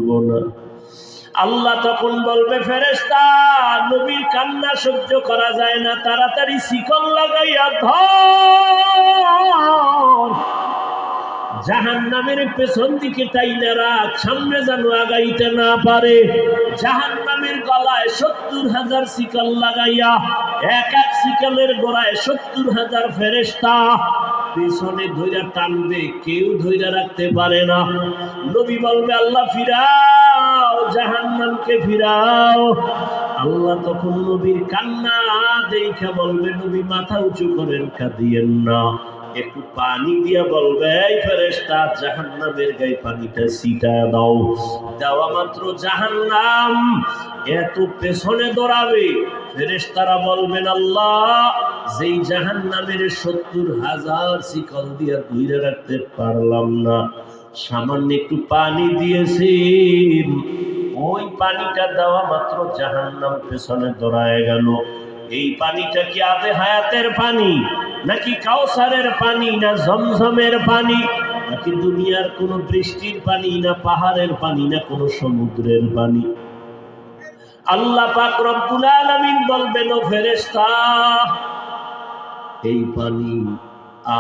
করব না। আল্লাহ তখন বলবে, ফেরেশতা, নবীর কান্না সহ্য করা যায় না, তাড়াতাড়ি শিকল লাগাইয়া ধর, জাহান্নামের পেছন দিকে টাইনা রাখ, সামনে যেন আগাইতে না পারে। জাহান্নামের গলায় ৭০,০০০ শিকল লাগাইয়া, এক এক শিকলের গোড়ায় ৭০,০০০ ফেরেশতা পেছনে ধইরা টানবে, কেউ ধইরা রাখতে পারে না। নবী বলবে, আল্লাহ ফিরাও, জাহান্নামকে ফিরাও। আল্লাহ তখন নবীর কান্না দেখে বলবে, নবী মাথা উঁচু করেন, কাঁদিয়েন না। একটু পানি দিয়া বলবে, এই ফেরেশতা, জাহান্নামের গায়ে পানিটা ছিটায় দাও। দেওয়া মাত্র জাহান্নাম এত পেছনে দৌড়াবে, ফেরেশতারা বলবেন, আল্লাহ, যেই জাহান্নামের ৭০,০০০ শিকল দিয়া ধরে রাখতে পারলাম না, সামান্য একটু পানি দিয়েছেন, ওই পানিটা দেওয়া মাত্র জাহান্নাম পেছনে দৌড়ায় গেল। এই পানিটা কি আবে হায়াতের পানি, নাকি কাউসারের পানি, না ঝমঝমের পানি, নাকি দুনিয়ার কোন বৃষ্টির পানি, না পাহাড়ের পানি, না কোন সমুদ্রের পানি? আল্লাহ পাক রব্বুল আলামিন বলবেন, ও ফেরেশতা, এই পানি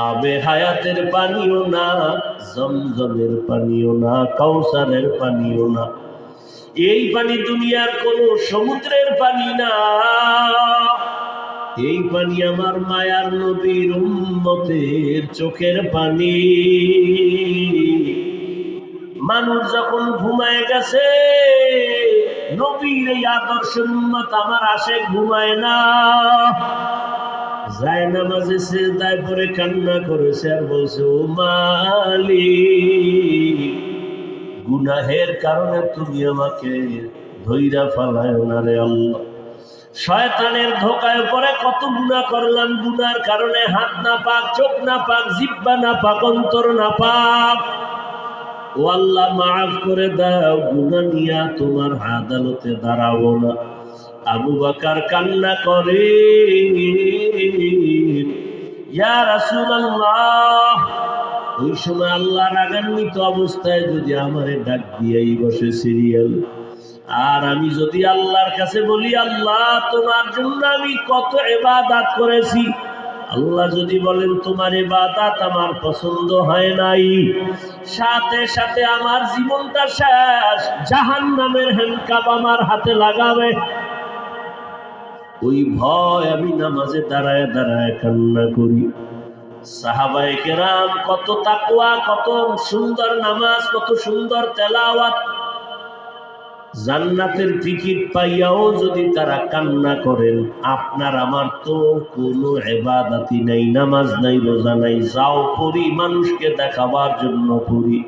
আবে হায়াতের পানিও না, জমজমের পানিও না, কাউসারের পানিও না, এই পানি দুনিয়ার কোন সমুদ্রের পানি না, এই পানি আমার মায়ার নবীর উম্মতের চোখের পানি। মানুষ যখন ঘুমায় গেছে, নবীর এই আদর্শের উম্মত আমার আশে ঘুমায় না, যায় নামাজে সিজদায় পড়ে কান্না করেছে আর বলছে, ও মালিক, গুনাহের কারণে তুমি আমাকে ধইরা ফালায় না রে আল্লাহ। শয়তানের ধোকায় পড়ে কত গুনাহ করলাম, গুনার কারণে হাত না পাক, চোখ না পাক, জিহ্বা না পাক, অন্তর না পাক। ও আল্লাহ, মাফ করে দাও, গুনাহ নিয়া তোমার আদালতে দাঁড়াবো না। আবু বকর কান্না করে, ইয়া রাসূলুল্লাহ, ওই সময় আল্লাহ রাগান্বিত অবস্থায় যদি আমারে ডাক দিয়েই বসে সিরিয়াল, আর আমি যদি আল্লাহর কাছে বলি, আল্লাহ, তোমার জন্য আমি কত ইবাদত করেছি, আল্লাহ যদি বলেন তোমার ইবাদত আমার পছন্দ হয় নাই, সাথে সাথে আমার জীবনটা শেষ, জাহান্নামের হ্যান্ডকাপ আমার হাতে লাগাবে। ওই ভয় আমি নামাজে দাঁড়ায় দাঁড়ায় কান্না করি। সাহাবায়ে কেরাম কত তাকওয়া, কত সুন্দর নামাজ, কত সুন্দর তেলাওয়াত, জান্নাতের টিকিট পাইয়াও যদি তারা কান্না করেন, আপনার আমার তো কোনো ইবাদতই নাই, নামাজ নাই, রোজা নাই, যাও পড়ি মানুষকে দেখাবার জন্য পড়ি,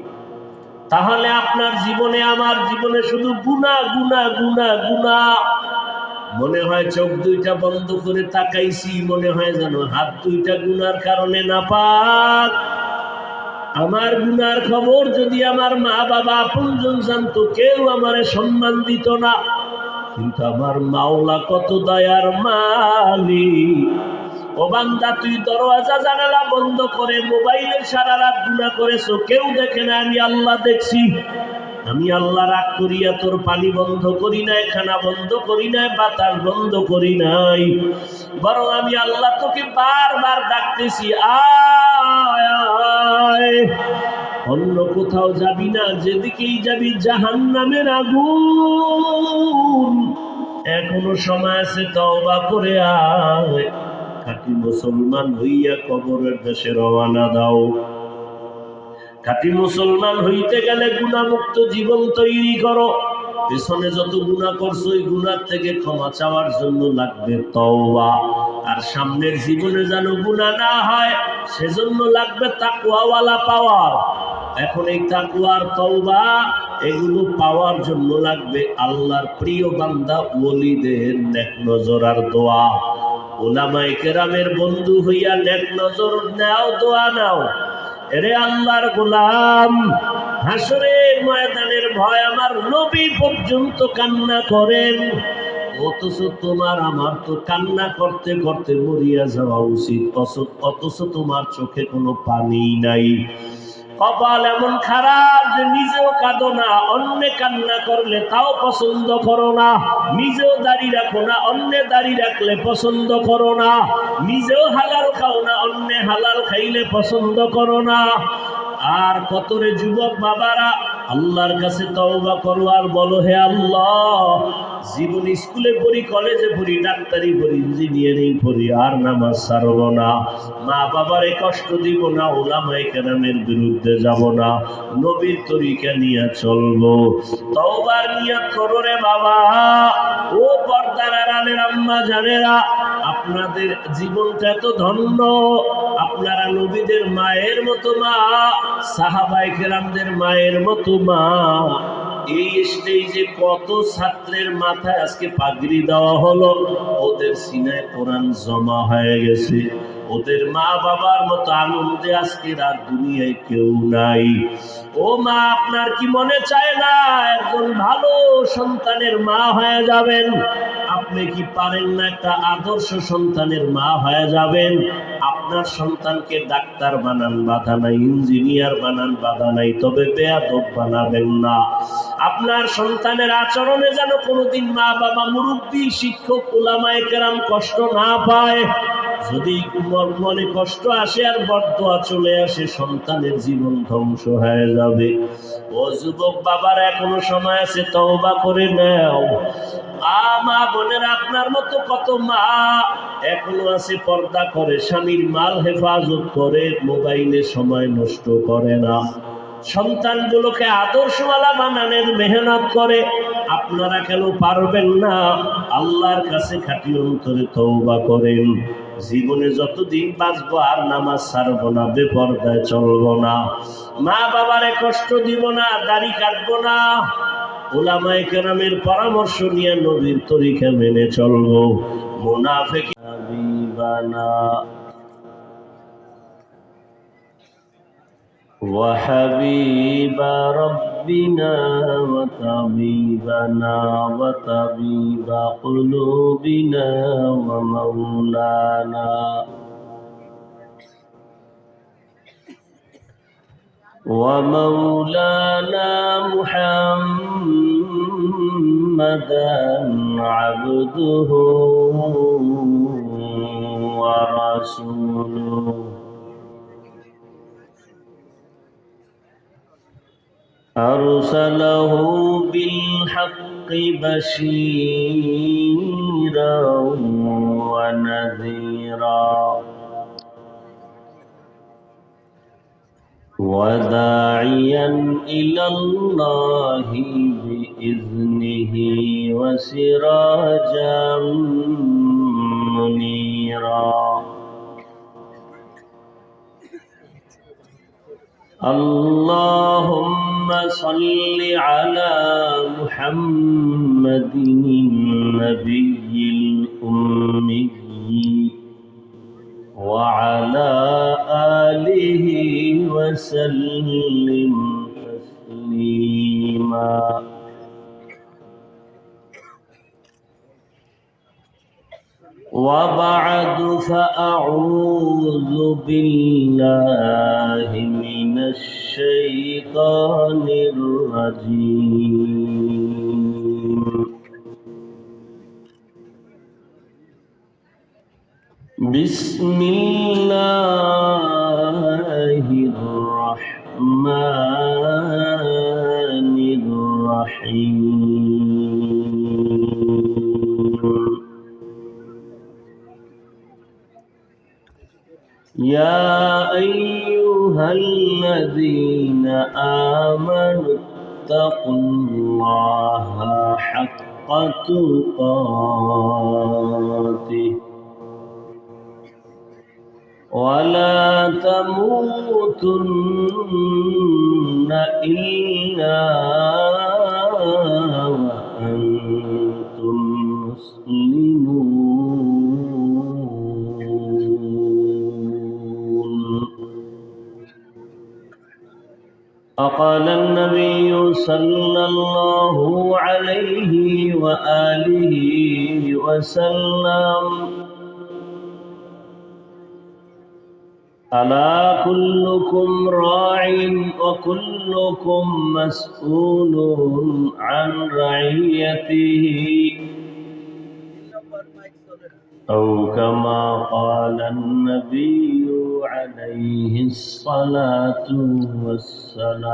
তাহলে আপনার জীবনে আমার জীবনে শুধু গুনাহ গুনাহ গুনাহ গুনাহ। মনে হয় চোখ দুইটা বন্ধ করে তাকাইছি, মনে হয় যেন হাত দুইটা গুনার কারণে নাপাক। আমার গুনার খবর যদি আমার মা বাবা আপনজন জানতো, কেউ আমারে সম্মান দিত না। কিন্তু আমার মাওলা কত দয়ার মালিক। ও বান্দা, তুই দরওয়াজা জানালা বন্ধ করে মোবাইলে সারা রাত গুনাহ করেছো, কেউ দেখে না, আমি আল্লাহ দেখছি। আমি আল্লাহ রাগ করিয়া তোর পানি বন্ধ করি নাই, খানা বন্ধ করি নাই, বাতাস বন্ধ করি নাই, বরং আমি আল্লাহ তোকে বারবার ডাকতেছি, আয় আয়, অন্য কোথাও যাবি না, যেদিকেই যাবি জাহান্নামের আগুন। এখনো সময় আছে, তওবা করে আয়, খাঁটি মুসলমান হইয়া কবরের দেশে রওনা দাও। খাঁটি মুসলমান হইতে গেলে গুনাহমুক্ত জীবন তৈরি করো। পেছনে যত গুনাহ করছো, ওই গুনাহ থেকে ক্ষমা চাওয়ার জন্য লাগবে তওবা। আর সামনের জীবনে যেন গুনাহ না হয়, সেজন্য লাগবে তাকওয়াওয়ালা পাওয়ার। এখন এই তাকওয়ার তওবা এগুলো পাওয়ার জন্য লাগবে আল্লাহর প্রিয় বান্দা ওলিদের নেক নজর আর দোয়া। উলামায়ে কেরামের বন্ধু হইয়া নেক নজর নাও, দোয়া নাও। এরে আল্লাহর গোলাম, হাসরের ময়দানের ভয় আমার নবী পর্যন্ত কান্না করেন, অথচ তোমার আমার তো কান্না করতে করতে মরিয়া যাওয়া উচিত, অথচ তোমার চোখে কোনো পানি নাই। কপাল এমন খারাপ যে নিজেও কাঁদো না, অন্যে কান্না করলে তাও পছন্দ করো না, নিজেও দাড়ি রাখো না, অন্যে দাড়ি রাখলে পছন্দ করো না, নিজেও হালাল খাও না, অন্যে হালাল খাইলে পছন্দ করো না। আর কতরে যুবক বাবারা আল্লাহর কাছে তওবা করো আর বলো, হে আল্লাহ, জীবন স্কুলে পড়ি, কলেজে পড়ি, ডাক্তারি পড়ি, ইঞ্জিনিয়ারিং পড়ি, আর নামাজ ছাড়ব না, মা বাবারে কষ্ট দিব না, ওলামায়ে কেরামের বিরুদ্ধে যাব না, নবীর তরিকা নিয়ে চলবো। তওবার নিয়ত করো রে বাবা। ও পর্দার আড়ালের আম্মা জানেরা, আপনাদের জীবনটা এত ধন্য, আপনারা নবীদের মায়ের মতো মা, সাহাবায়ে কেরামদের মায়ের মতো মা। এই স্টেজে কত ছাত্রের মাথায় আজকে পাগড়ি দেওয়া হলো, ওদের সিনায় কোরআন জমা হয়ে গেছে, ওদের মা বাবার মতো আনন্দে আজকে রাত দুনিয়ায় কেউ নাই। ও মা, আপনার কি মনে চায় না একজন ভালো সন্তানের মা হয়ে যাবেন? আপনি কি পারেন না একটা আদর্শ সন্তানের মা হয়ে যাবেন? আপনার সন্তানকে ডাক্তার বানান, বাধা নাই, ইঞ্জিনিয়ার বানান, বাধা নাই, তবে বেয়াদব বানাবেন না। আপনার সন্তানের আচরণে যেন কোনোদিন মা বাবা, মুরব্বী, শিক্ষক, উলামায়ে কেরাম কষ্ট না পায়। যদি মনে কষ্ট আসে আর বদদুয়া চলে আসে, সন্তানের জীবন ধ্বংস হয়ে যাবে। ও যুবক বাবার, এখনো সময় আছে, তওবা করে নাও। মা বোনেরা, আপনার মতো কত মা এখনো আছে, পর্দা করে, স্বামীর মাল হেফাজত করে, মোবাইলে সময় নষ্ট করে না, সন্তানগুলোকে আদর্শওয়ালা বানানোর মেহনত করে। আপনারা কেন পারবেন না? আল্লাহর কাছে খাঁটি অন্তরে তওবা করেন। জীবনে যতদিন বাঁচবো আর নামাজ ছাড়বো না, বেপরদায় চলবো না, মা বাবারে কষ্ট দিব না, দাড়ি কাটবো না, উলামায়ে কেরামের পরামর্শ নিয়ে নবীর তরিকা মেনে চলবো। মুনাফিক হাবিবানা وحبيب ربنا وطبيبنا وطبيب قلوبنا ومولانا محمدا عبده ورسوله أرسله بالحق بشيرا ونذيرا وداعيا إلى الله بإذنه وسراجا منيرا اللهم صل على محمد النبي الأمي وعلى آله وسلم تسليما وبعد فأعوذ بالله من الشيطان الرجيم بسم الله الرحمن الرحيم يا أيها الذين آمنوا اتقوا الله حق تقاته ولا تموتن إلا وأنتم مسلمون. وقال النبي صلى الله عليه وآله وسلم ألا كلكم راع وكلكم مسؤول عن رعيته أو كما قال النبي عليه الصلاة والسلام.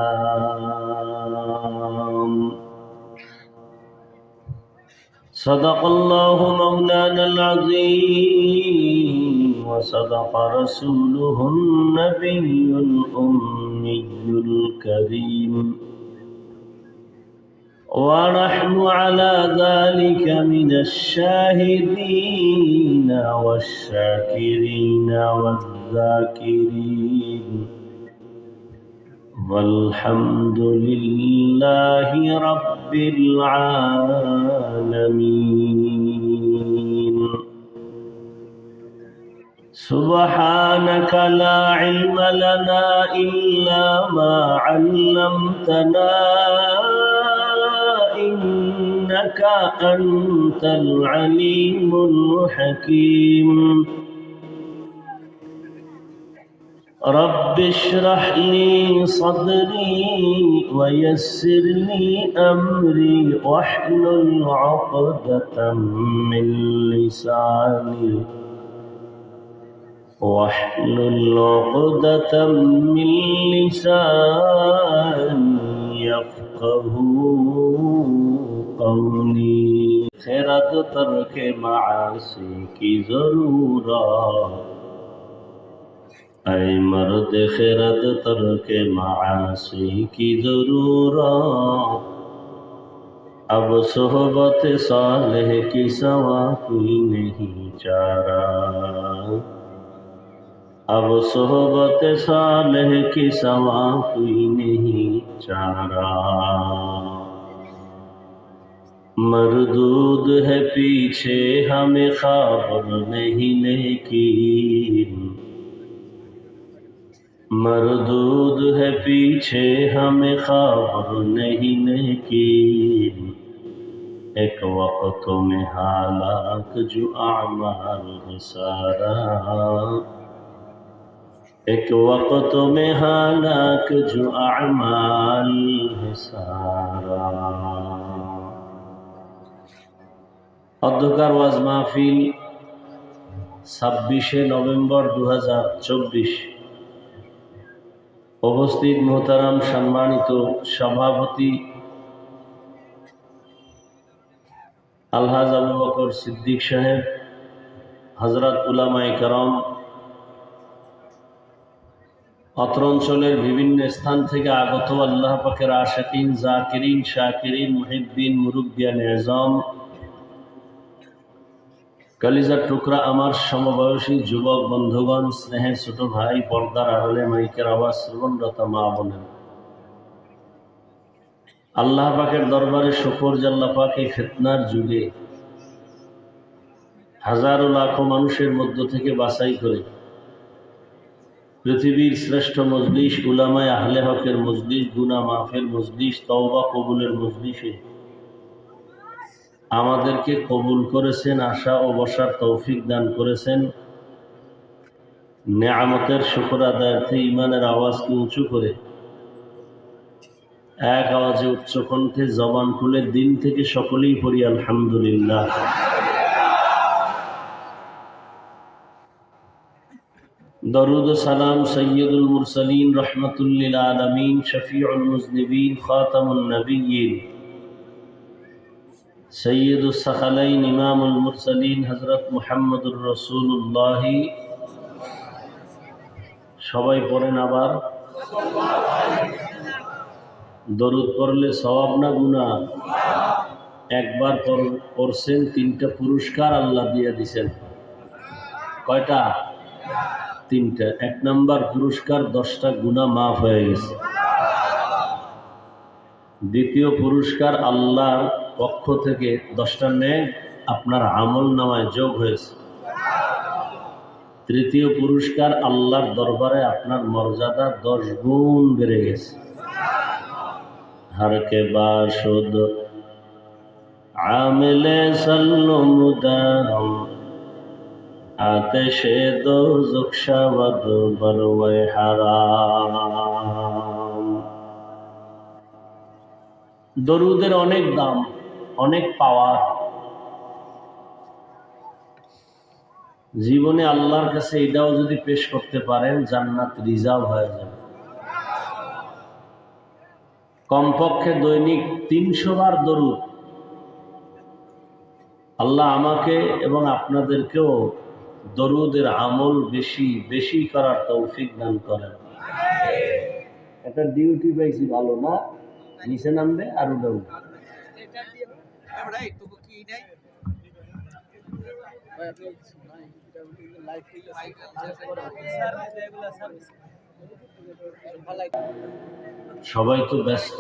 صدق الله مولانا العظيم وصدق رسوله النبي الأمي الكريم ونحن على ذلك من الشاهدين والشاكرين والذاكرين والحمد لله رب العالمين. سبحانك لا علم لنا إلا ما علمتنا إنك أنت العليم الحكيم. رب اشرح لي صدري ويسر لي أمري واحلل عقدة من لساني يفقه قولي. خیرات ترک معاصی کی ضرورت اے مرد خیرات ترک معاصی کی ضرورت اب صحبت صالح کی سوا کوئی نہیں چارہ اب صحبت صالح کی سوا کوئی نہیں چارہ مردود ہے پیچھے ہمیں خبر نہیں لیکن مردود ہے پیچھے ہمیں خبر نہیں لیکن ایک وقت میں حالات جو اعمال ہے سارا ایک وقت میں حالات جو اعمال ہے سارا. অধ্যকার ওয়াজ মাহফিল 26শে নভেম্বর 2024। উপস্থিত মোহতারাম সম্মানিত সভাপতি আলহাজ আবু বকর সিদ্দিক সাহেব, হযরত উলামায়ে কেরাম, অত্র অঞ্চলের বিভিন্ন স্থান থেকে আগত আল্লাহ পাকের আশিকিন, জাকিরিন, শাকিরিন, মুহিব্বিন, মুরব্বিয়ান এযাম, কলিজার টুকরা আমার সমবয়সী যুবক বন্ধুগণ, স্নেহের ছোট ভাই, পর্দার আড়ালে মাইকের আওয়াজ শ্রবণরত মা বোনেরা, আল্লাহ পাকের দরবারে শুকর যে আল্লাহ পাক এই ফিতনার যুগে হাজারো লাখো মানুষের মধ্য থেকে বাছাই করে পৃথিবীর শ্রেষ্ঠ মজলিস, উলামায়ে আহলে হকের মজলিস, গুনাহ মাফের মজলিস, তওবা কবুলের মজলিসে আমাদেরকে কবুল করেছেন, আসা ও বসার তৌফিক দান করেছেন। নেয়ামতের শুকর আদায়ার্থে ইমানের আওয়াজকে উঁচু করে এক আওয়াজে উচ্চ কণ্ঠে জবান খুলে দিন থেকে সকলেই পড়ি আলহামদুলিল্লাহ। দরুদ ও সালাম সৈয়দুল মুরসালিন, রহমাতুল লিল আলামিন, শফিউল মুজনিবিন, খাতামুন নবিয়্যিন, সৈয়দুস সাকালাইন, ইমামুল মুরসালিন হযরত মুহাম্মদুর রাসূলুল্লাহ। সবাই পড়েন আবার। দরুদ পড়লে সওয়াব না গুনাহ? একবার পড়ছেন, 3টা পুরস্কার আল্লাহ দিয়ে দিয়েছেন। কয়টা? 3টা। 1 নাম্বার পুরস্কার 10টা গুনাহ মাফ হয়ে গেছে। দ্বিতীয় পুরস্কার আল্লাহর পক্ষ থেকে 10টা নেক আপনার আমল নামায় যোগ হয়েছে। তৃতীয় পুরস্কার আল্লাহর দরবারে আপনার মর্যাদা 10 গুণ বেড়ে গেছে। हर के बाशुद आमिले सल्लु मुदारम আতেশে দোজখ শাবদ বরওয়ে হারাম। দরুদের অনেক দাম, অনেক পাওয়ার। জীবনে আল্লাহর কাছে এটাও যদি পেশ করতে পারেন, জান্নাত রিজার্ভ হয়ে যাবে। কমপক্ষে দৈনিক 300 বার দরুদ। আল্লাহ আমাকে এবং আপনাদেরকেও দরুদের আমল বেশি বেশি করার তৌফিক দান করেন। একটা ডিউটি পাইছি, ভালো না? নিচে নামবে আর উঠবে। সবাই তো ব্যস্ত,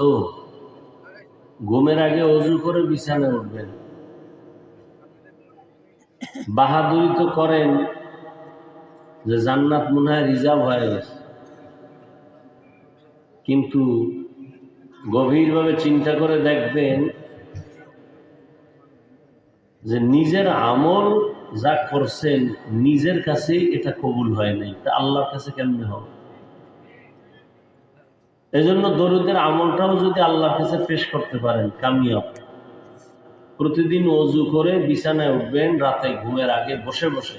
ঘুমের আগে অজু করে বিছানায় উঠবেন। বাহাদুরি তো করেন যে জান্নাত মনে হয় রিজার্ভ হয়ে গেছে, কিন্তু গভীরভাবে চিন্তা করে দেখবেন যে নিজের আমল যা করছেন নিজের কাছে এটা কবুল হয় নাই, তা আল্লাহর কাছে কেমনে হবে? এই জন্য দরুদের আমলটাও যদি আল্লাহর কাছে পেশ করতে পারেন, কামিয়াব। প্রতিদিন অজু করে বিছানায় উঠবেন, রাতে ঘুমের আগে বসে বসে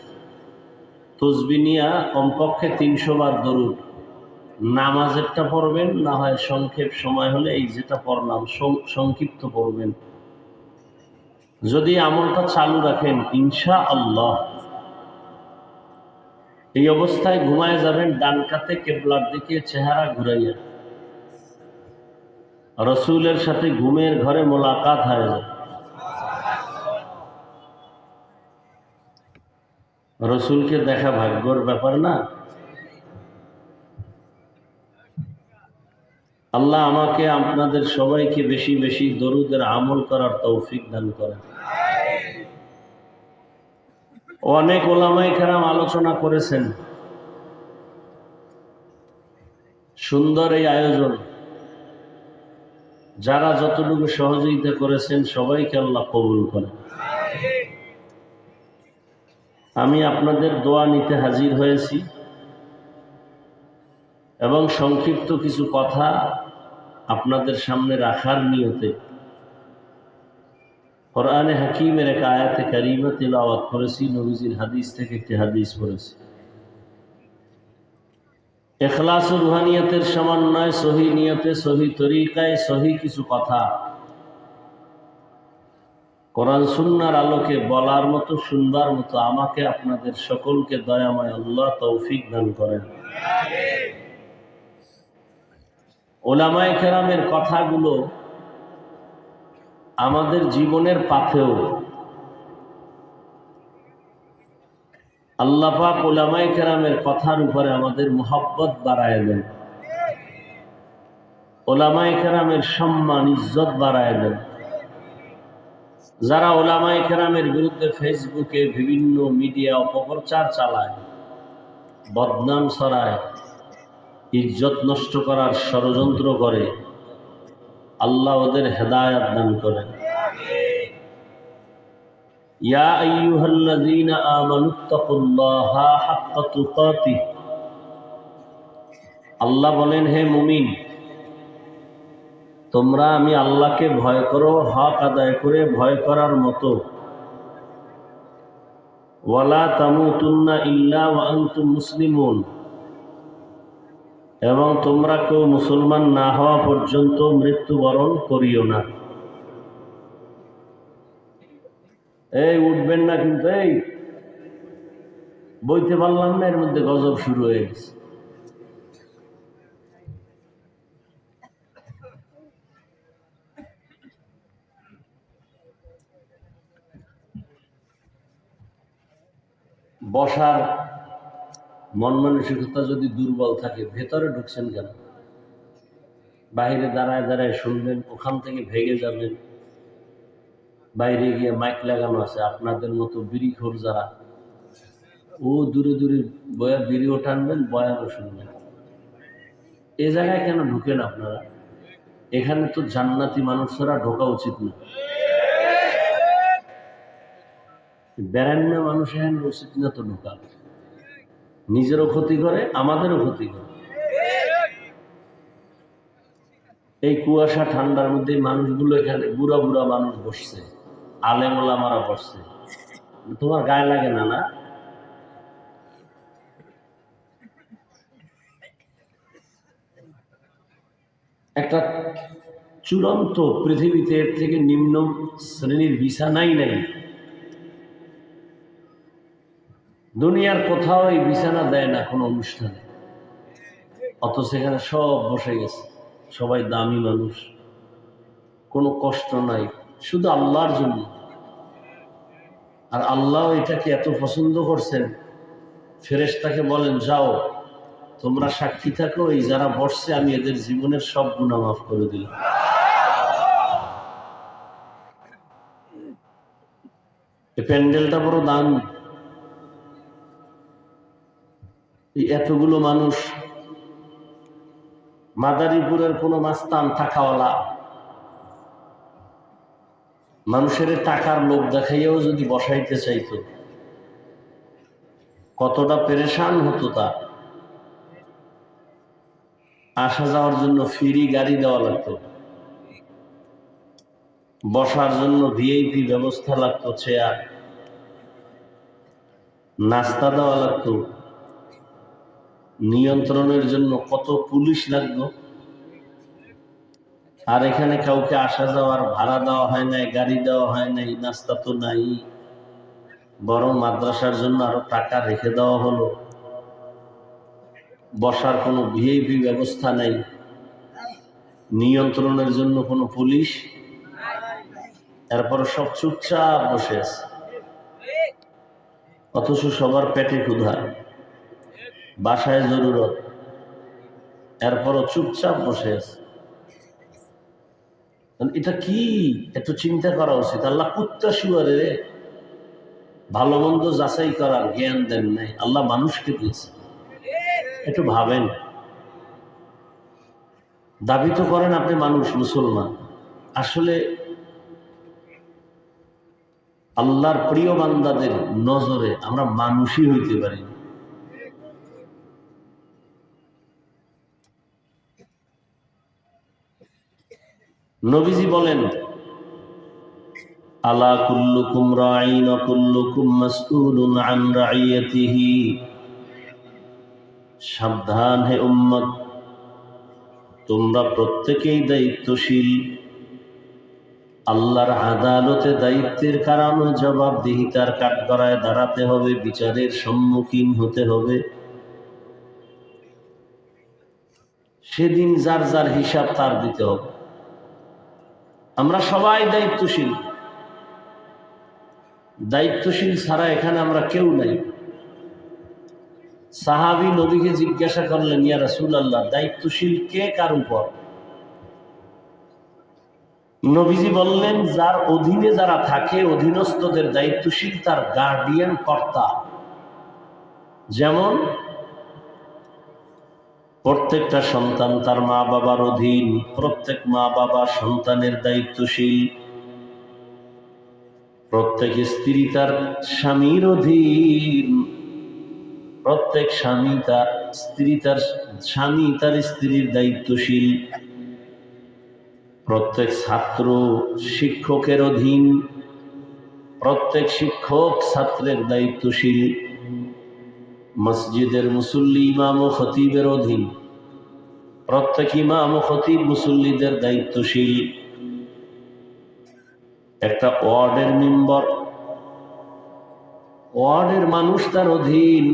তসবিহ নিয়া কমপক্ষে 300 বার দরুদ। নামাজেরটা পড়বেন, না হয় সংক্ষেপ সময় হলে এই যেটা পড়লাম সংক্ষিপ্ত পড়বেন। যদি আমলটা চালু রাখেন, ইনশাআল্লাহ এই অবস্থায় ঘুমায় যাবেন ডান কাতে কেবলার দিকে চেহারা ঘুরাইয়া। রসুলের সাথে ঘুমের ঘরে মোলাকাত হয়ে যায়। রসুলকে দেখা ভাগ্যর ব্যাপার না? আল্লাহ আমাকে আপনাদের সবাইকে বেশি বেশি দরুদের আমল করার তৌফিক দান করেন। অনেক ওলামায়ে কেরাম আলোচনা করেছেন, সুন্দর এই আয়োজন। যারা যতটুকু সহযোগিতা করেছেন সবাইকে আল্লাহ কবুল করেন। আমি আপনাদের দোয়া নিতে হাজির হয়েছি এবং সংক্ষিপ্ত কিছু কথা আপনাদের সামনে রাখার নিয়তে কোরআনে হাকিমের এক আয়াতে কারিমা তিলাওয়াত করেছি, নবীজির হাদিস থেকে একটি হাদিস পড়েছি। ইখলাস ও রুহানিয়তের সমন্বয়, সহি নিয়তে, সহি তরিকায়, সহি কিছু কথা কোরআন সুন্নাহর আলোকে বলার মতো, শুনবার মতো আমাকে আপনাদের সকলকে দয়াময় আল্লাহ তৌফিক দান করেন। ওলামায়ে কেরামের কথাগুলো আমাদের জীবনের পাথেও। আল্লাহ পাক ওলামায়ে কেরামের কথার উপরে আমাদের মুহাব্বত বাড়ায় দেন, ওলামায়ে কেরামের সম্মান ইজ্জত বাড়ায় দেন। যারা ওলামায়ে কেরামের বিরুদ্ধে ফেসবুকে বিভিন্ন মিডিয়া অপপ্রচার চালায়, বদনাম ছড়ায়, ইজ্জত নষ্ট করার ষড়যন্ত্র করে, আল্লাহ ওদের হেদায়েত দান করেন। ইয়া আইয়ুহাল্লাযীনা আমানুত্তাকুল্লাহা হাক্কা তুকাতিহ। আল্লাহ বলেন, হে মুমিন, তোমরা আমি আল্লাহকে ভয় করো হক আদায় করে ভয় করার মতো। ওয়ালা তামুতুন্না ইল্লা ওয়া আনতুম মুসলিমুন। এবং তোমরা কেউ মুসলমান না হওয়া পর্যন্ত মৃত্যুবরণ করিও না। এই উঠবেন না কিন্তু, এই বইতে পারলাম না, এর মধ্যে গজব শুরু হয়ে গেছে। বসার মন মানসিকতা যদি দুর্বল থাকে, ভেতরে ঢুকছেন কেন? বাইরে দাঁড়ায় দাঁড়ায় শুনবেন, ওখান থেকে ভেগে যাবেন। বাইরে গিয়ে মাইক লাগানো আছে, আপনাদের মতো বিড়িখোর যারা, ও দূরে দূরে বয়া বিড়িও টানবেন, বয়ানও শুনবেন। এ জায়গায় কেন ঢুকেন আপনারা? এখানে তো জান্নাতি মানুষরা ঢোকা উচিত না। বেড়ান্য মানুষ এখন উচিত না তো ঢোকা, নিজেরও ক্ষতি করে আমাদেরও ক্ষতি করে। এই কুয়াশা ঠান্ডার মধ্যে মানুষগুলো এখানে বুড়া বুড়া মানুষ বসছে, আলেম ওলামারা বসছে, তোমার গায়ে লাগে না? না, একটা চূড়ান্ত পৃথিবীতে এর থেকে নিম্ন শ্রেণীর বিছানাই নেই। দুনিয়ার কোথাও এই বিছানা দেয় না কোনো অনুষ্ঠানে, অথচ সেখানে সব বসে গেছে, সবাই দামি মানুষ, কোনো কষ্ট নাই, শুধু আল্লাহর জন্য। আর আল্লাহ এটাকে এত পছন্দ করছেন, ফেরেশতাকে বলেন যাও তোমরা সাক্ষী থাকো, এই যারা বসছে আমি এদের জীবনের সব গুনাহ মাফ করে দিলাম। এই প্যান্ডেলটা বড় দাম। এই এতগুলো মানুষ, মাদারীপুরের কোনো মাস্তান টাকাওয়ালা মানুষের টাকার লোভ দেখাইয়াও যদি বসাইতে চাইতো, কতটা পেরেশান হতো। তা আসা যাওয়ার জন্য ফ্রি গাড়ি দেওয়া লাগতো, বসার জন্য ভিআইপি ব্যবস্থা লাগতো, চেয়ার, নাস্তা দেওয়া লাগতো, নিয়ন্ত্রণের জন্য কত পুলিশ লাগতো। আর এখানে কাউকে আসা যাওয়ার ভাড়া দেওয়া হয় নাই, গাড়ি দেওয়া হয় নাই, নাস্তা তো নাই, বরং মাদ্রাসার জন্য আরো টাকা রেখে দেওয়া হলো। বসার কোনো ভিআইপি ব্যবস্থা নাই, নিয়ন্ত্রণের জন্য কোনো পুলিশ, এরপর সব চুপচাপ বসে আছে, অথচ সবার পেটে ক্ষুধা, বাসায় জরুরত, এরপরও চুপচাপ বসে আছে। এটা কি একটু চিন্তা করা উচিত। আল্লাহ কুত্তা শুয়ারে ভালো মন্দ যাচাই করার জ্ঞান দেন নাই, আল্লাহ মানুষকে দিয়েছে। একটু ভাবেন, দাবি তো করেন আপনি মানুষ, মুসলমান, আসলে আল্লাহর প্রিয় বান্দাদের নজরে আমরা মানুষই হইতে পারি। নবীজি বলেন আলা কুল্লুকুম রাঈন ওয়া কুল্লুকুম মাসউলুন আন রাইয়াতিহি, সাবধান হে উম্মত, তোমরা প্রত্যেকেই দায়িত্বশীল, আল্লাহর আদালতে দায়িত্বের কারণে জবাবদিহিতার কাঠগড়ায় দাঁড়াতে হবে, বিচারের সম্মুখীন হতে হবে। সেদিন যার যার হিসাব তার দিতে হবে। আমরা সবাই দায়িত্বশীল, দায়িত্বশীল ছাড়া এখানে আমরা কেউ নাই। সাহাবী নবীকে জিজ্ঞাসা করলেন, ইয়া রাসূলুল্লাহ, দায়িত্বশীল কে কার উপর? নবীজি বললেন, যার অধীনে যারা থাকে, অধীনস্থদের দায়িত্বশীল তার গার্ডিয়ান, কর্তা। যেমন প্রত্যেকটা সন্তান তার মা বাবার অধীন, প্রত্যেক মা বাবা সন্তানের দায়িত্বশীল, প্রত্যেক স্ত্রী তার স্বামীর অধীন, প্রত্যেক স্বামী তার স্ত্রীর দায়িত্বশীল, প্রত্যেক ছাত্র শিক্ষকের অধীন, প্রত্যেক শিক্ষক ছাত্রের দায়িত্বশীল, মসজিদের মুসল্লি ইমাম ও খতিবের অধীন, প্রত্যেক ইমাম ও খতিব মুসল্লিদের দায়িত্বশীল। একটা ওয়ার্ডের মেম্বার, ওয়ার্ডের মানুষ তার অধীন,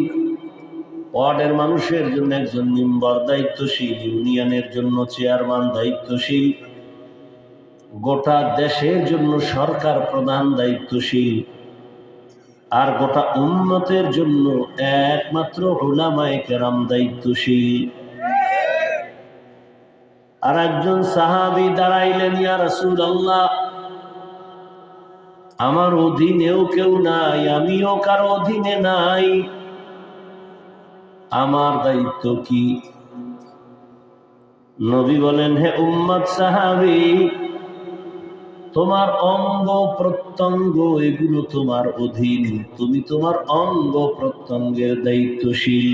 ওয়ার্ডের মানুষের জন্য একজন মেম্বার দায়িত্বশীল, ইউনিয়নের জন্য চেয়ারম্যান দায়িত্বশীল, গোটা দেশের জন্য সরকার প্রধান দায়িত্বশীল, আর গোটা উম্মতের জন্য একমাত্র উলামায়ে কেরাম দায়িত্বশীল। আর একজন সাহাবী দাঁড়াইলেন, ইয়া রাসূলুল্লাহ, আমার অধীনেও কেউ নাই, আমিও কারো অধীনে নাই, আমার দায়িত্ব কি? নবী বলেন, হে উম্মত সাহাবী, তোমার অঙ্গ প্রত্যঙ্গ এগুলো তোমার অধীন, তুমি তোমার অঙ্গ প্রত্যঙ্গের দায়িত্বশীল।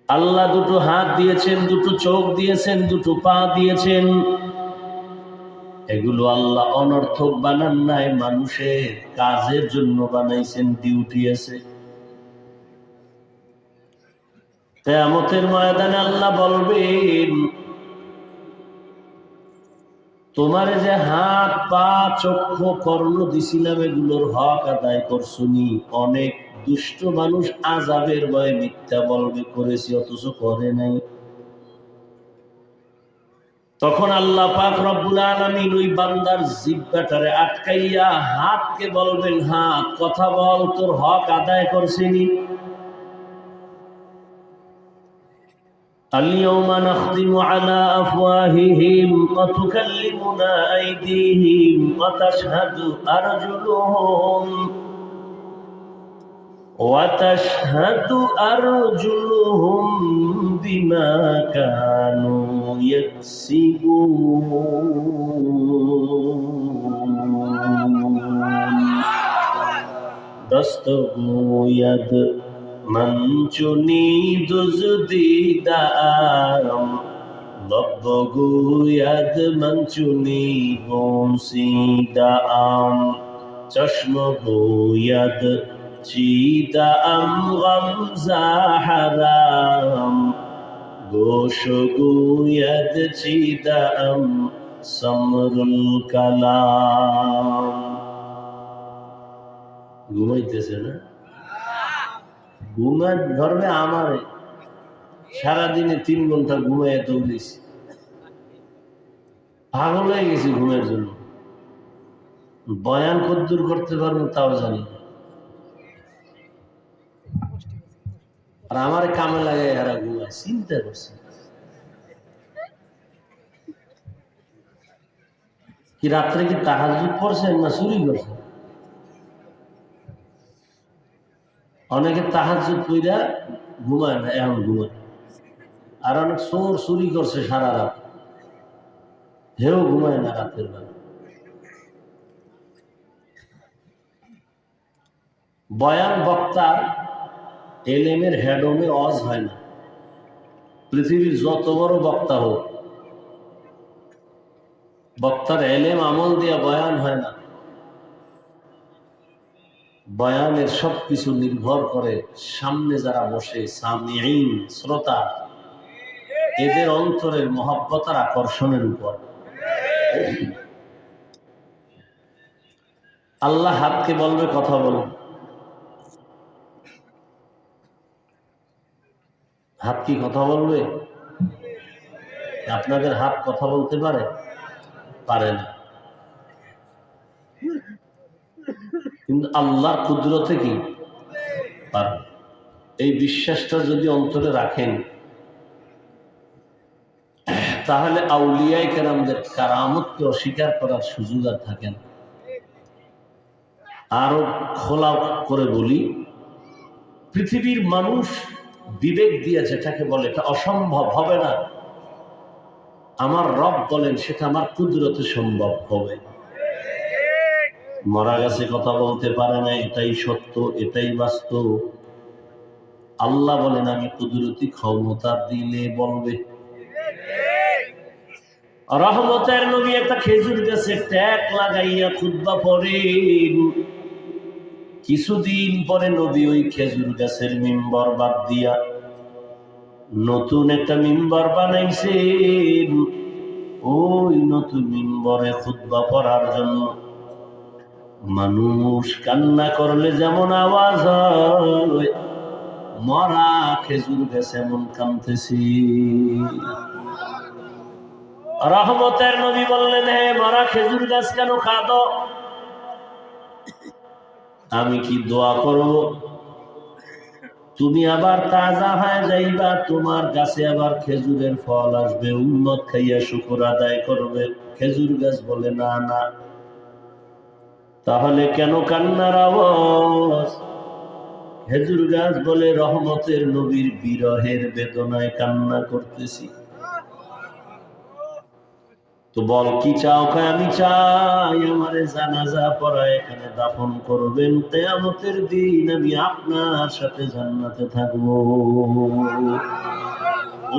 আল্লাহ দুটো হাত দিয়েছেন, দুটো চোখ দিয়েছেন, দুটো পা দিয়েছেন। এগুলো আল্লাহ অনর্থক বানান নাই, মানুষের কাজের জন্য বানাইছেন, ডিউটি আছে। কিয়ামতের ময়দানে আল্লাহ বলবেন, তোমারে যে হাত পা চক্ষু কর্ণ দিছিলাম এগুলোর হক আদায় করছুনি। অনেক দুষ্ট মানুষ আযাবের ভয়ে মিথ্যা বলবে করেছি, অথচ করে নাই। তখন আল্লাহ পাক রব্বুল আলামিন ওই বান্দার জিহ্বাটারে আটকাইয়া হাতকে বলবেন, হাত কথা বল, তোর হক আদায় করছিনি। اليوم نختم على أفواههم وتكلمنا أيديهم وتشهد أرجلهم بما كانوا يكسبون دستگوید من چونی دزدیدم لب گوید من چونی بوسیدم چشم گوید چیدم غمزه حرام گوش گوید چیدم سمر الکلام ঘুমাইতেছে না? ঘুমার ধরবে আমারে, সারাদিনে 3 ঘন্টা ঘুমাইয়া দৌড়েছি, পাগল হয়ে গেছি ঘুমের জন্য। বয়ান কদ্দুর করতে পারবো তাও জানি না। আর আমার কামে লাগে এরা ঘুমায়, চিন্তা করছে কি রাত্রে কি তাহাজ্জুদ পড়ছেন না চুরি করছেন? অনেকে তাহাজ্জুদ কইরা ঘুমায় না, এখন ঘুমায়। আর অনেক চোর চুরি করছে সারা রাত, হেও ঘুমায় না রাতের বেলা। বয়ান বক্তার এলেমের হেডমে অজ হয় না। পৃথিবীর যত বড় বক্তা হোক, বক্তার এলেম আমল দিয়া বয়ান হয় না। বয়ানের সবকিছু নির্ভর করে সামনে যারা বসে, সামিঈন শ্রোতা, এদের অন্তরের মহব্বত আর আকর্ষণের উপর। আল্লাহ হাতকে বলবে কথা বলো। হাত কি কথা বলবে? আপনাদের হাত কথা বলতে পারে? পারে না। কিন্তু আল্লাহর কুদরতে কি পারে। এই বিশ্বাসটা যদি অন্তরে রাখেন, তাহলে আউলিয়ায়ে কেরামদের কারামতকে অস্বীকার করার সুযোগ আর থাকে না। আরো খোলা করে বলি, পৃথিবীর মানুষ বিবেক দিয়ে যেটাকে বলে এটা অসম্ভব হবে না, আমার রব বলেন সেটা আমার কুদরতে সম্ভব হবে। মরা গাছে কথা বলতে পারে না, এটাই সত্য, এটাই বাস্তব। আল্লাহ বলেন আমি কুদরতি ক্ষমতা দিলে বলবে। রহমতের নবী একটা খেজুর গাছে ট্যাক লাগাইয়া খুতবা পড়েন। কিছুদিন পরে নবী ওই খেজুর গাছের মিম্বর বাদ দিয়া নতুন একটা মিম্বর বানাইছেন। ওই নতুন মিম্বরে খুতবা পড়ার জন্য মানুষ কান্না করলে যেমন আওয়াজ হয়, মরা খেজুর গাছ এমন কাঁদতেছে। রহমতের নবী বললেন, হে মরা খেজুর গাছ কেন কাঁদো? আমি কি দোয়া করব তুমি আবার তাজা হয়ে যাইবা, তোমার গাছে আবার খেজুরের ফল আসবে, উম্মত খাইয়া শুকর আদায় করবে? খেজুর গাছ বলে না না। তাহলে কেন কান্নার আওয়াজ? খেজুর গাছ বলে রহমতের নবীর বিরহের বেদনায় কান্না করতেছি। তো বল কি চাও? কয় আমি চাই আমারে জানাজা পড়ায় এখানে দাফন করবেন, কিয়ামতের দিন আমি আপনার সাথে জান্নাতে থাকবো।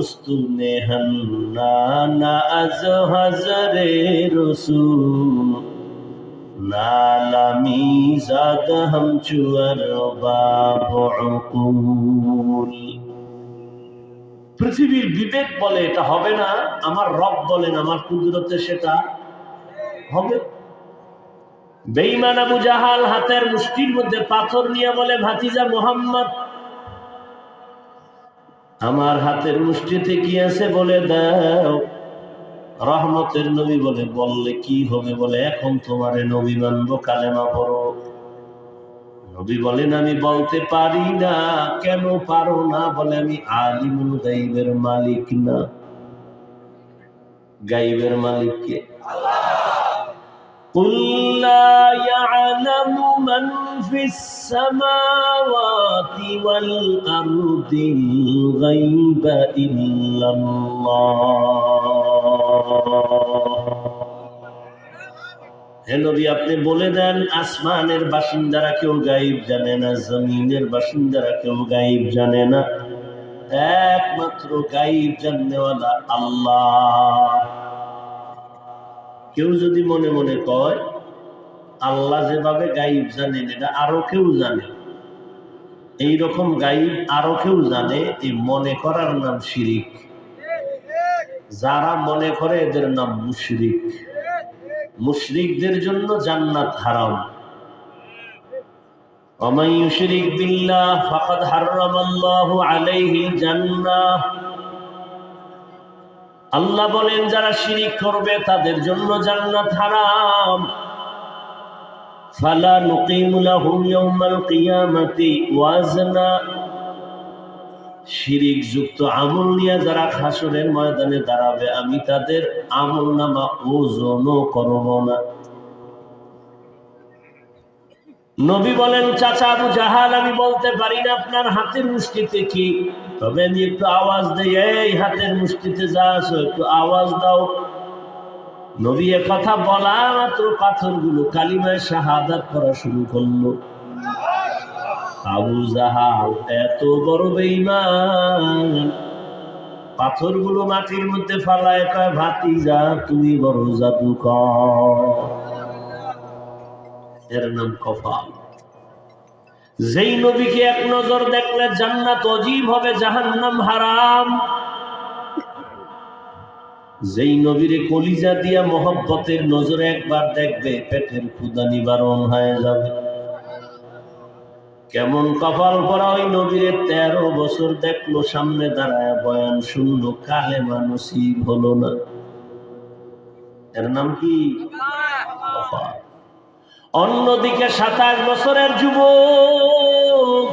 উস্তুনে হান্না আজ হাজারে রসুল নালামি জাদ হাম চুয়ার বাবুল। পৃথিবীর বিবেক বলে এটা হবে না, আমার রব বলেন আমার কুদরতে সেটা হবে। বেঈমান আবু জাহাল হাতের মুষ্টির মধ্যে পাথর নিয়ে বলে, ভাতিজা মুহাম্মদ আমার হাতের মুষ্টিতে কি আছে বলে দাও। রহমতের নবী বলে, বললে কি হবে? বলে এখন তোমারে নবী মানবো, কালেমা পড়ো। নবী বলেন আমি বলতে পারি না। কেন পারো না? বলে আমি আলিমুল গাইবের মালিক না। গাইবের মালিক কে? قل لا يعلم من في السماوات والأرض الغيب إلا الله। হে নবী আপনি বলে দেন, আসমানের বাসিন্দারা কেউ গায়েব জানে না, জমিনের বাসিন্দারা কেউ গায়েব জানে না, একমাত্র গায়েব জানেওয়ালা আল্লাহ। কেউ যদি মনে মনে কয় আল্লাহ যেভাবে গায়েব জানেন এটা আরো কেউ জানে, এইরকম গায়েব আরো কেউ জানে, এই মনে করার নাম শিরিক। যারা মনে করে এদের নাম মুশরিক। মুশরিকদের জন্য জান্নাত হারাম। ওয়া ইউশরিক বিল্লাহ ফাকাদ হারামাল্লাহু আলাইহিল জান্নাহ। আল্লাহ বলেন যারা শিরিক করবে তাদের জন্য জান্নাত হারাম। ফালা নুকিমু লাহুম ইয়াওমাল কিয়ামাতি ওয়াজনা। শিরিক যুক্ত আমল নিয়ে যারা হাসরের ময়দানে দাঁড়াবে আমি তাদের আমলনামা ওজনও করব না। নবী বলেন, চাচা আবু জাহাল আমি বলতে পারি না আপনার হাতের মুষ্টিতে কি, তবে আমি একটু আওয়াজ দেই, এই হাতের মুষ্টিতে যা আছে একটু আওয়াজ দাও। নবী এ কথা বলা মাত্র পাথরগুলো কালিমায় শাহাদাত করা শুরু করলো। আবু জাহাল এত বড় বেঈমান, পাথরগুলো মাটির মধ্যে ফালায় কয়, ভাতিজা তুমি বড় জাদুকর। এর নাম কফাল। যেই নবীকে এক নজর দেখলে জান্নাত অজীব হবে, জাহান্নাম হারাম। যেই নবীরে কলিজা দিয়া মহব্বতের নজরে একবার দেখবে পেটের ক্ষুধা নিবারণ হয়ে যাবে। কেমন কপাল পরা ওই নবীরে 13 বছর দেখলো, সামনে দাঁড়ায় বয়ান শুনলো, কালেমা নসিব হলো না। এর নাম কি? কপাল। অন্যদিকে 27 বছরের যুবক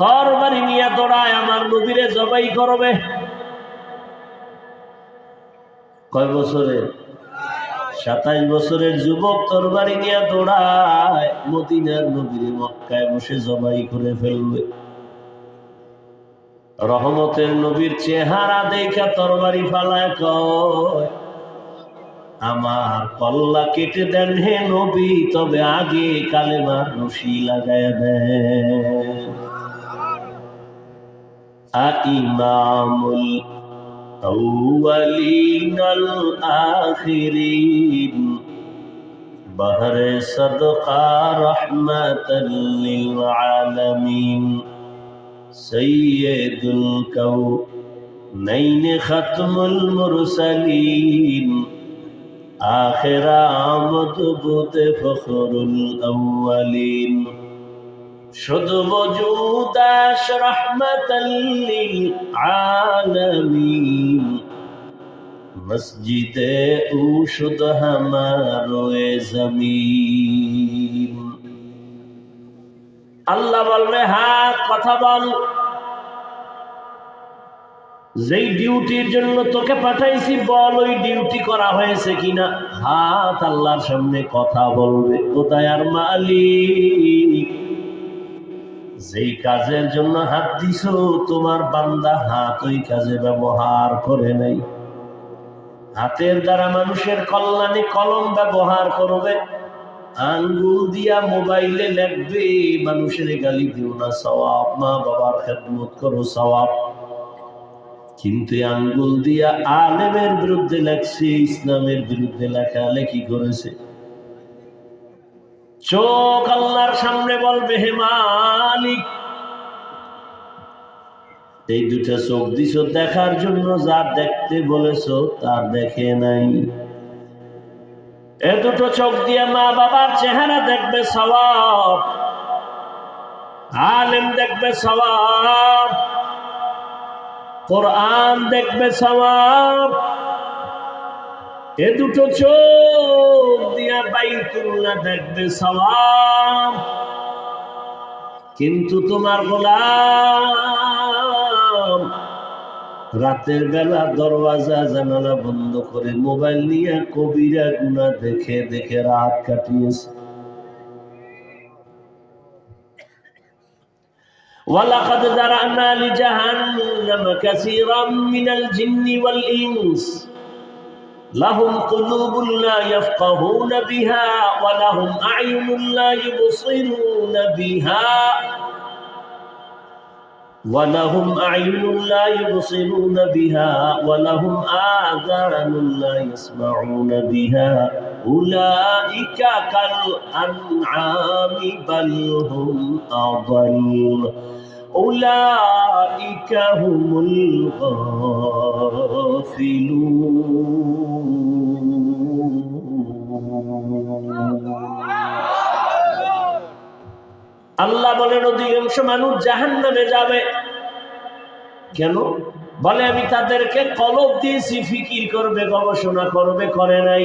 তরবারি নিয়ে দৌড়ায় আমার নবীরে জবাই করবে। কয় বছরে? 27 বছরের যুবক তরবারি নিয়ে দৌড়ায় মদিনার নবীরে মক্কায় বসে জবাই করে ফেলবে। রহমতের নবীর চেহারা দেখা তরবারি ফালায় কয়, আমার কল্লা কেটে দেন হে নবী, তবে আগে কালেমার রশি লাগায় দেন। ইমামুল আউয়ালিন আল আখিরিন বহরে সদকা রহমাতাল লিল আলামিন সাইয়্যিদুল কাউনাইন খাতমুল মুরসালিন আখির আমদ বুতে ফখরুল আউয়ালিন শুধু বজুদাশ রহমাতাল লিল আলামিন মসজিদে ও শুধু হামারোয়ে জমিন। আল্লাহ বলবে, হ্যাঁ কথা বল, যেই ডিউটির জন্য তোকে পাঠাইছি বল ওই ডিউটি করা হয়েছে কিনা। হাত আল্লাহর সামনে কথা বলবে, কোথায় আর মালিক যেই কাজের জন্য হাত দিছো তোমার বান্দা হাত ওই কাজে ব্যবহার করে নাই। হাতের দ্বারা মানুষের কল্যাণে কলম ব্যবহার করবে, আঙ্গুল দিয়া মোবাইলে লিখবে, মানুষের গালি দিও না সওয়াব, মা বাবার খেদমত করো সওয়াব। কিন্তু আঙ্গুল দিয়া আলেমের বিরুদ্ধে লেখছে, ইসলামের বিরুদ্ধে লেখালেখি করেছে। চোখ আল্লাহর সামনে বলবে, হে মালিক, এই দুটা চোখ দিছ দেখার জন্য, যা দেখতে বলেছ তার দেখে নাই। এ দুটো চোখ দিয়ে মা বাবার চেহারা দেখবে সওয়াব, আলেম দেখবে সওয়াব, কোরআন দেখবে সওয়াব। এ দুটো চোখ দিয়া বাইতুল্লাহ দেখবে সওয়াব। কিন্তু তোমার গোলাম রাতের বেলা দরওয়াজা জানালা বন্ধ করে মোবাইল নিয়ে কবিরা গুনাহ দেখে দেখে রাত কাটিয়েছে। ওয়ালাকাদ যারানা লিজাহান্নাম কাসীরাম মিনাল জিন্নি ওয়াল ইনস লাহুম কুলুবুন লা ইয়াফকাহুনা বিহা ওয়া লাহুম আ'য়ুনুন লা ইউবসিরুনা বিহা وَلَهُمْ أَعْيُنٌ لَا يُبْصِرُونَ بِهَا وَلَهُمْ آذَانٌ لَا يَسْمَعُونَ بِهَا أُولَئِكَ كَالْأَنْعَامِ بَلْ هُمْ أَضَلُّ أُولَئِكَ هُمُ الْغَافِلُونَ। আল্লাহ বলেন অধিকাংশ মানুষ জাহান্নামে যাবে। কেন? বলে আমি তাদেরকে কলব দিয়েছি, ফিকির করবে, গবেষণা করবে, করে নাই।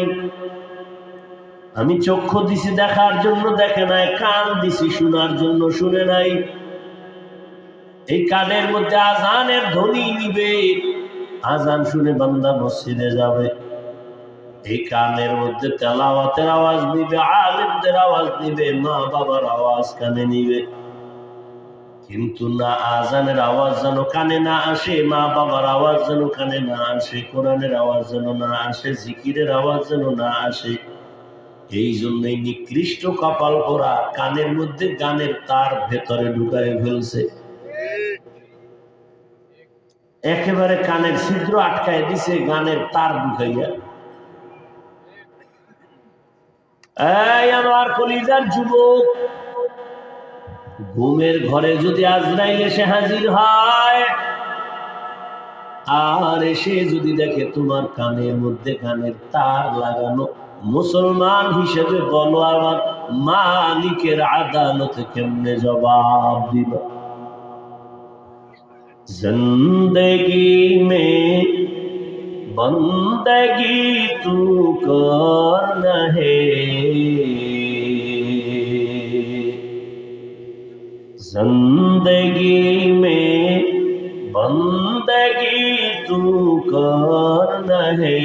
আমি চক্ষু দিছি দেখার জন্য, দেখে নাই। কান দিছি শোনার জন্য, শুনে নাই। এই কানের মধ্যে আজানের ধ্বনি নিবে, আজান শুনে বান্দা মসজিদে যাবে। এই কানের মধ্যে তেলাওয়াতের আওয়াজ নিবে, আলেমদের আওয়াজ নিবে, মা বাবার আওয়াজ কানে নিবে। কিন্তু না, আজানের আওয়াজ যেন কানে না আসে, মা বাবার আওয়াজ যেন কানে না আসে, কোরআনের আওয়াজ যেন না আসে, জিকিরের আওয়াজ যেন না আসে। এই জন্যই নিকৃষ্ট কপাল করা কানের মধ্যে গানের তার ভেতরে ঢুকায় ফেলছে, একেবারে কানের ছিদ্র আটকায় দিছে গানের তার ঢুকাইয়া। এই আমার কলিজার যুবক, ঘুমের ঘরে যদি আজরাইল এসে হাজির হয় আর এসে যদি দেখে তোমার কানের মধ্যে কানের তার লাগানো, মুসলমান হিসেবে বলো আমার মালিকের আদালতে কেমনে জবাব দিব? জিন্দেগি মে বন্দগি তু করনা হে, जिंदगी में बंदगी तू करना है,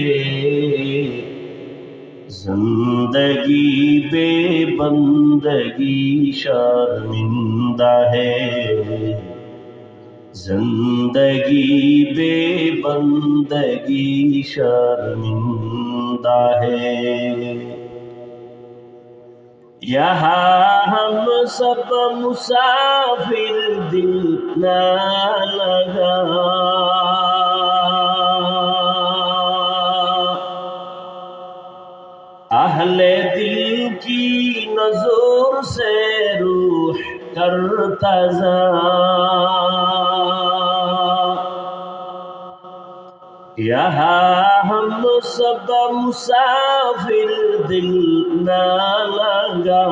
जिंदगी बेबंदगी शर्मिंदा है, जिंदगी बेबंदगी शर्मिंदा है। यहाँ हम सब मुसाफिर दिल ना लगा, अहले दिल की नजर से रूह करता जा, यहाँ हम सब मुसाफिर दिल ना लगा,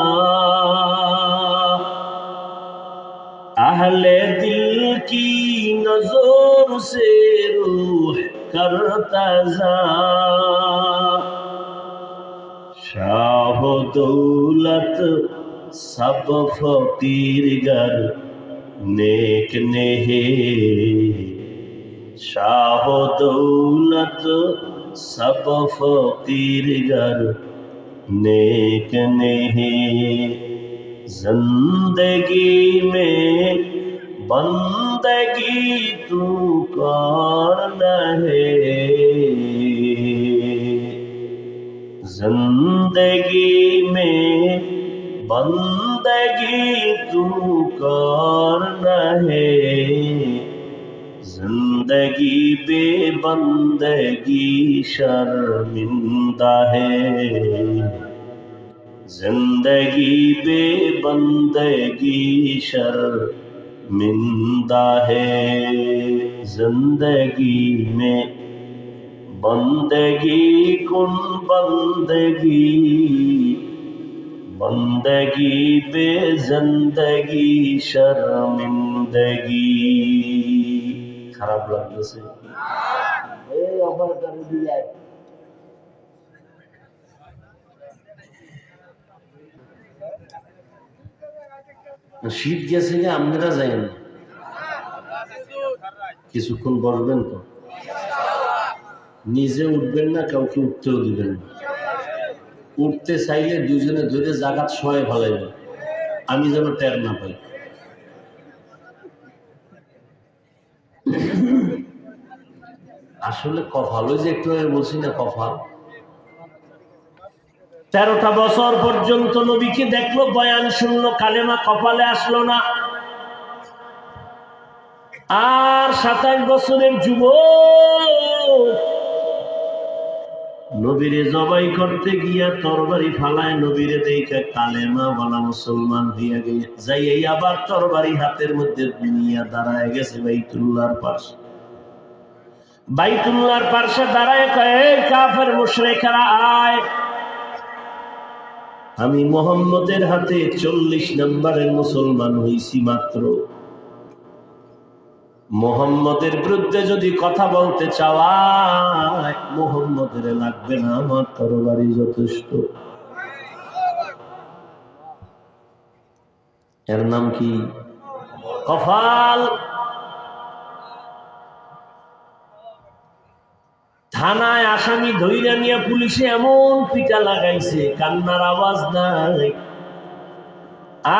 अहले दिल की नजर से रूह करता जा, शाह दौलत सब फकीर गर नेक नेहे, शाह दौलत सब फकीर गर नेक नेहे, जिंदगी में बंदगी तू करना है। जिंदगी में बंदगी तू करना है, जिंदगी बेबंदगी शर्मिंदा है, जिंदगी बेबंदगी शर्मिंदा है। जिंदगी में बंदगी कुन बंदगी, बंदगी बे जिंदगी शर्मिंदगी। খারাপ লাগতেছে এই অফার করে দিয়ে শীত গেছে যে আপনারা যাইন কিছুক্ষণ বসবেন তো, নিজে উঠবেন না, কাউকে উঠতেও দিবেন না। উঠতে চাইলে দুজনে ধরে জাগাত শোয় ভালাইবেন, আমি যেন টের না পাই। আসলে কপাল, ওই যে একটু বলছি না কপাল। 13টা বছর পর্যন্ত নবীকে দেখলো, বয়ান শুনলো, কালেমা কপালে আসলো না। আর 27 বছরের যুবক নবীরে জবাই করতে গিয়া তরবারি ফালায়, নবীরে দেখে কালেমা বলা মুসলমান হইয়া গিয়ে যাই আবার তরবারি হাতের মধ্যে নিয়ে দাঁড়ায় গেছে বাইতুল্লাহর পাশে। বাইতুল্লাহর পাশে দাঁড়ায় কয়, এই কাফের মুশরিকরা আয়, আমি মুহাম্মদের হাতে 40 নম্বরের মুসলমান হইছি মাত্র। মুহাম্মদের বিরুদ্ধে যদি কথা বলতে চাওয়ায় মুহাম্মদের লাগবে না, আমার তরবারি যথেষ্ট। এর নাম কি? কপাল। থানায় আসামি ধইরা নিয়ে পুলিশে এমন পিটা লাগাইছে, কান্নার আওয়াজ নাই।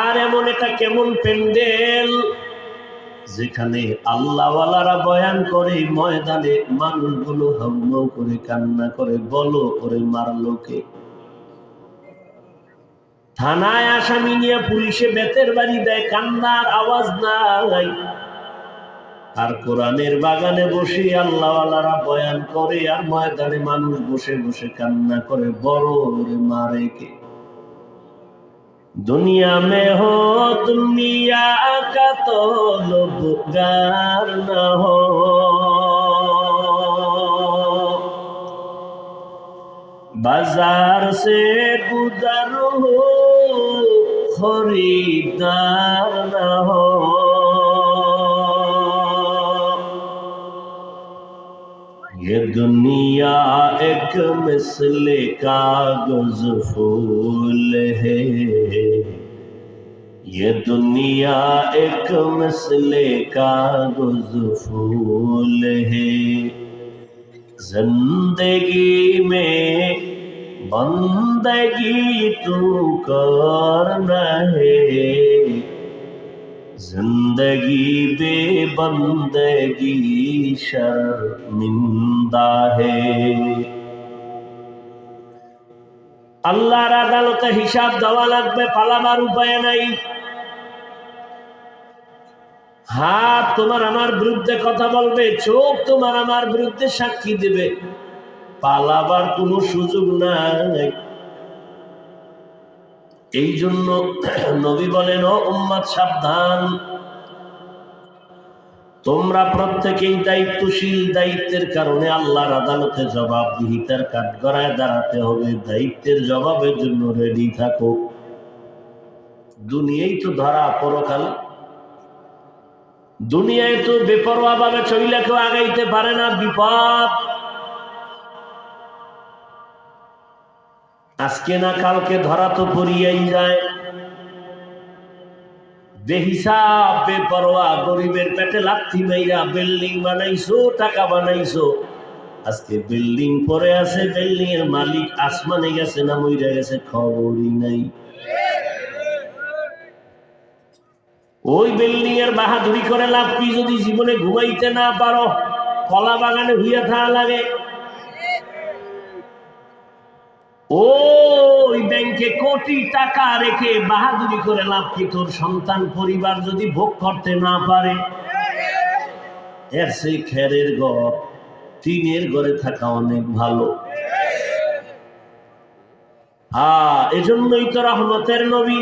আর এমন একটা কেমন প্যান্ডেল যেখানে আল্লাহওয়ালারা বয়ান করে, ময়দানে মানুষগুলো হাউমাউ করে কান্না করে, বলো ওরে মারলো কে? থানায় আসামি নিয়ে পুলিশে বেতের বাড়ি দেয়, কান্নার আওয়াজ নাই। আর কোরআনের বাগানে বসে আল্লাহওয়ালারা বয়ান করে, আর ময়দানে মানুষ বসে বসে কান্না করে, বড় ওরে মারে কে? दुनिया में हो दुनिया का तो लोभगार न हो, बाजार से गुजर हो खरीदार न हो, ये दुनिया एक मिसले कागज फूल है, ये दुनिया एक मिसले कागज फूल है, जिंदगी में बंदगी तू करना है, जिंदगी बेबंदगी शर्मिंदा है। আল্লাহর আদালতে হিসাব দেওয়া লাগবে, পালাবার উপায় নাই। হাত তোমার আমার বিরুদ্ধে কথা বলবে, চোখ তোমার আমার বিরুদ্ধে সাক্ষী দেবে, পালাবার কোনো সুযোগ নাই। এই জন্য নবী বলেন, ও উম্মত সাবধান, তোমরা প্রত্যেকেই দায়িত্বশীল। দায়িত্বের কারণে আল্লাহর আদালতে জবাবদিহিতার কাঠগড়ায় দাঁড়াতে হবে। দায়িত্বের জবাবের জন্য রেডি থাকো। দুনিয়ায় তো ধরা, পরকাল। দুনিয়ায় তো বেপরোয়া ভাবে চইলে কেউ আগাইতে পারে না, বিপদ। আজকে না কালকে ধরা তো পড়িয়াই যায়। বেহিসাব বেপরোয়া গরিবের পেটে লাথি মাইরা বিল্ডিং বানাইছো, টাকা বানাইছো, আজকে বিল্ডিং পরে আছে, বিল্ডিং এর মালিক আসমানে গেছে না মইরা গেছে খবরই নাই। ওই বিল্ডিং এর বাহাদুরি করে লাভ কি যদি জীবনে ঘুমাইতে না পারো, কলা বাগানে হুইয়া থাকা লাগে। ওই ব্যাংকে কোটি টাকা রেখে বাহাদুরি করে লাভ কি? তোর সন্তান পরিবার যদি ভোগ করতে না পারে, এর সেই খেরের ঘর, টিনের ঘরে থাকা অনেক ভালো। এজন্যই তো রহমতের নবী।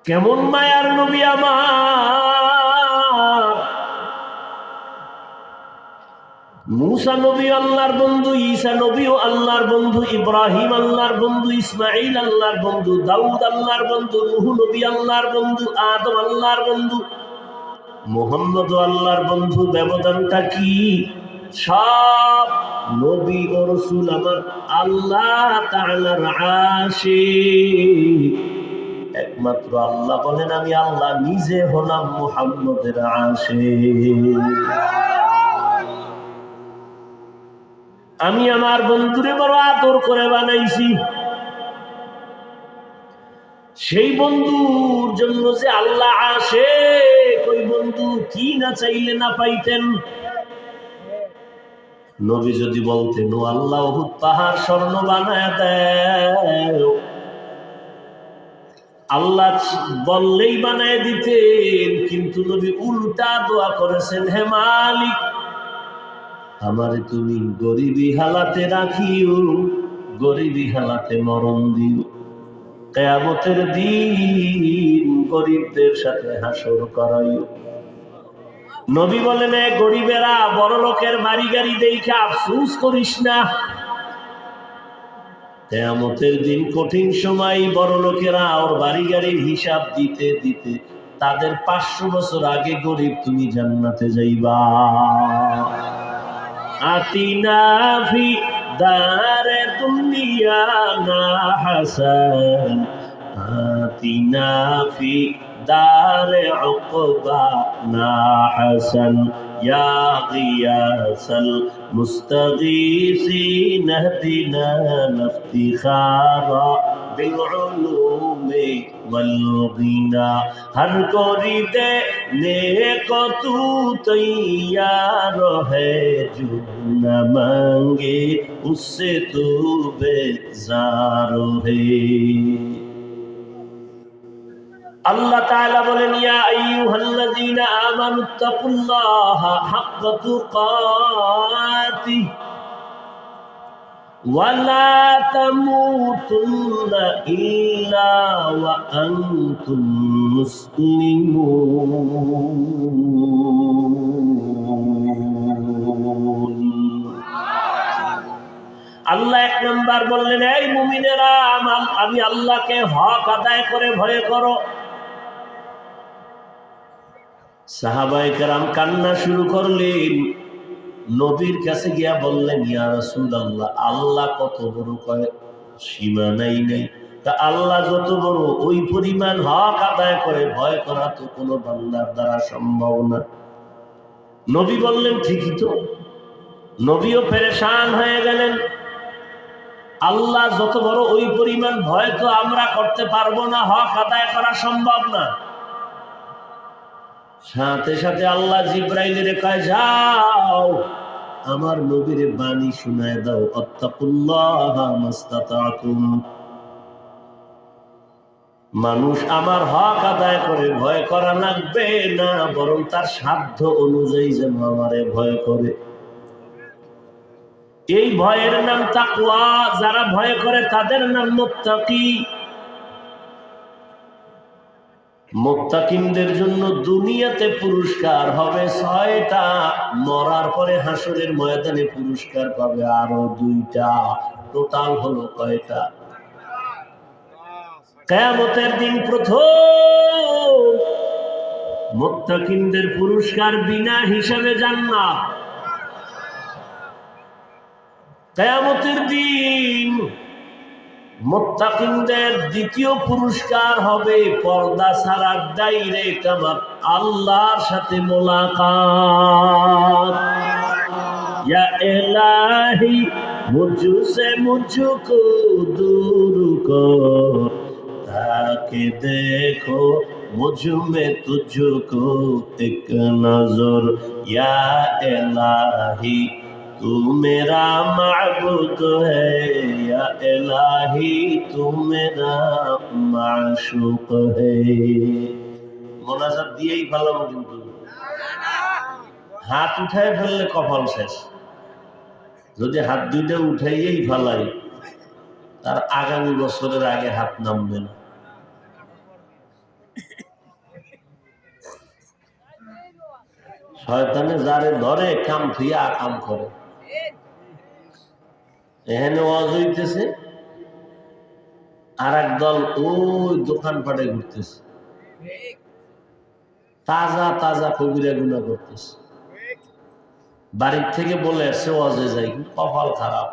কেমন মায়ার নবী আমার! মুসা নবী আল্লাহর বন্ধু, ঈসা নবীও আল্লাহর বন্ধু, ইব্রাহিম আল্লাহর বন্ধু, ইসমাইল আল্লাহর বন্ধু, দাউদ আল্লাহর বন্ধু, নূহ নবী আল্লাহর বন্ধু, আদম আল্লাহর বন্ধু, মুহাম্মদ আল্লাহর বন্ধু। ব্যবধানটা কি? সব নবী ও রাসূল আমার আল্লাহ তাআলার আশিক। একমাত্র আল্লাহ বলেন, আমি আল্লাহ নিজে হলাম মুহাম্মদের আশিক। আমি আমার বন্ধুরে বড় আদর করে বানাইছি। সেই বন্ধুর জন্য যে আল্লাহ আশিক, ওই বন্ধু কি না চাইলে না পাইতেন। নবী যদি বলতেন, ও আল্লাহ উহুদ পাহাড় স্বর্ণ বানায় দেও, আল্লাহ বললেই বানায় দিতেন। কিন্তু নবী উল্টা দোয়া করেছেন, হে মালিক, আমারে তুমি গরিবী হালাতে রাখিও, গরিবী হালাতে মরণ দিও, কিয়ামতের দিন গরিবদের সাথে হাসর করাইও। নবী বলেন, গরিবেরা বড় লোকের বাড়ি গাড়ি দেখে আফসোস করিস না। কিয়ামতের দিন কঠিন সময় বড় লোকেরা ওর বাড়ি গাড়ির হিসাব দিতে দিতে তাদের 500 বছর আগে গরিব তুমি জান্নাতে যাইবা। আতিনা ফি দারে দুনিয়া না হাসান, আতিনা ফি দারে উকবা না হাসান, ইয়া গিয়াসাল মুস্তাগীসিন ইহদিনা ইফতিখারা বিল উলুমি ওয়াল গিনা। हर गरीबे नेक तू तैयार है, जो न मांगे उससे तू बेजार है। আল্লাহ তাআলা বলেন, ইয়া আইয়ুহাল্লাযীনা আমানুত্তাকুল্লাহা হাক্কা তুকাতিহি ওয়ালা তামুতুন্না ইল্লা ওয়া আনতুম মুসলিমুন। আল্লাহ এক নাম্বার বললেন, এই মুমিনেরা, আমি আল্লাহকে হক আদায় করে ভয় করো। সাহাবায়ে কেরাম কান্না শুরু করলেন। নবীর কাছে গিয়া বললেন, ইয়া রাসূলুল্লাহ, আল্লাহ কত বড়, কয় সীমা নাই। তা আল্লাহ যত বড়, ওই পরিমাণ হক আদায় করে ভয় করা তো কোনো বান্দার দ্বারা সম্ভব না। নবী বললেন, ঠিকই তো। নবীও পেরেশান হয়ে গেলেন। আল্লাহ যত বড়, ওই পরিমাণ ভয় তো আমরা করতে পারবো না, হক আদায় করা সম্ভব না। সাথে সাথে আল্লাহ জিবরাইলের কয়, যাও আমার নবীর বাণী শুনায় দাও, আত্তাকুল্লাহা মাস্তাতাতুম। মানুষ আমার হক আদায় করে ভয় করা লাগবে না, বরং তার সাধ্য অনুযায়ী যেন আমারে ভয় করে। এই ভয়ের নাম তাকওয়া। যারা ভয় করে তাদের নাম মুত্তাকি। মুত্তাকিনদের জন্য দুনিয়াতে পুরস্কার হবে 6টা, মরার পরে হাসরের ময়দানে পুরস্কার পাবে আরো 2টা। টোটাল হলো কয়টা? কিয়ামতের দিন প্রথম মুত্তাকিনদের পুরস্কার বিনা হিসাবে জান্নাত। কিয়ামতের দিন মুত্তাকিনদের দ্বিতীয় পুরস্কার হবে পর্দা ছাড়া ডাইরেক্ট আমার আল্লাহর সাথে মোলাকাত। ইয়া ইলাহি মুঝসে মুঝকো दूर কর, তাকে দেখো मुझ में तुझको एक नजर। या इलाही तू मेरा माबूद है या इलाही तू मेरा माशूक है। মোনাজাত দিয়েই ফেলাবো, কিন্তু হাত উঠায় ফেললে কপাল শেষ। যদি হাত দুইটা উঠাইয়েই ফেলাই, তার আগামী বছরের আগে হাত নামবে না। শয়তানে যারে ধরে কাম থুইয়া কাম করে। এখানে ওয়াজ হইতেছে, আর একদল ওই দোকানপাটে ঘুরতেছে, তাজা তাজা কবিরা গুনাহ করতেছে। বাড়ির থেকে বলে আসছে ওয়াজে যাই, কিন্তু কপাল খারাপ,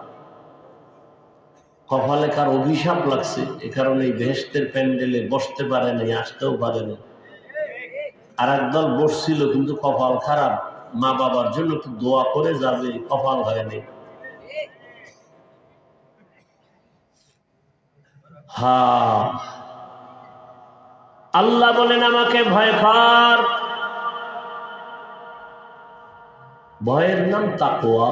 কপালে কার অভিশাপ লাগছে, এ কারণে এই বেহেশতের প্যান্ডেলে বসতে পারে নাই, আসতেও পারে না। আর একদল বসছিল, কিন্তু কপাল খারাপ, মা বাবার জন্য একটু দোয়া করে যাবে, কপাল হয়নি। হ্যাঁ, আল্লাহ বলেন আমাকে ভয় কর। ভয়ের নাম তাকওয়া।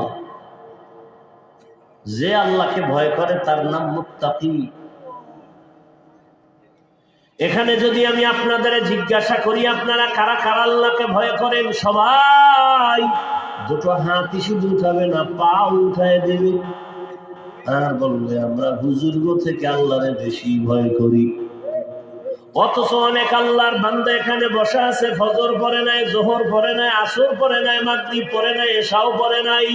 যে আল্লাহকে ভয় করে তার নাম মুত্তাকি। এখানে যদি আমি আপনাদের জিজ্ঞাসা করি আপনারা কারা কারা আল্লাহকে ভয় করেন, সবাই দুটো হাতই শুধু উঠাবে না, পা উঠায় দেবে আর বলবে আমরা হুজুরগো থেকে আল্লাহরে বেশি ভয় করি। অথচ অনেক আল্লাহর বান্দা এখানে বসা আছে, ফজর পড়ে নাই, জোহর পড়ে নাই, আসর পড়ে নাই, মাগরিব পড়ে নাই, এশাও পড়ে নাই,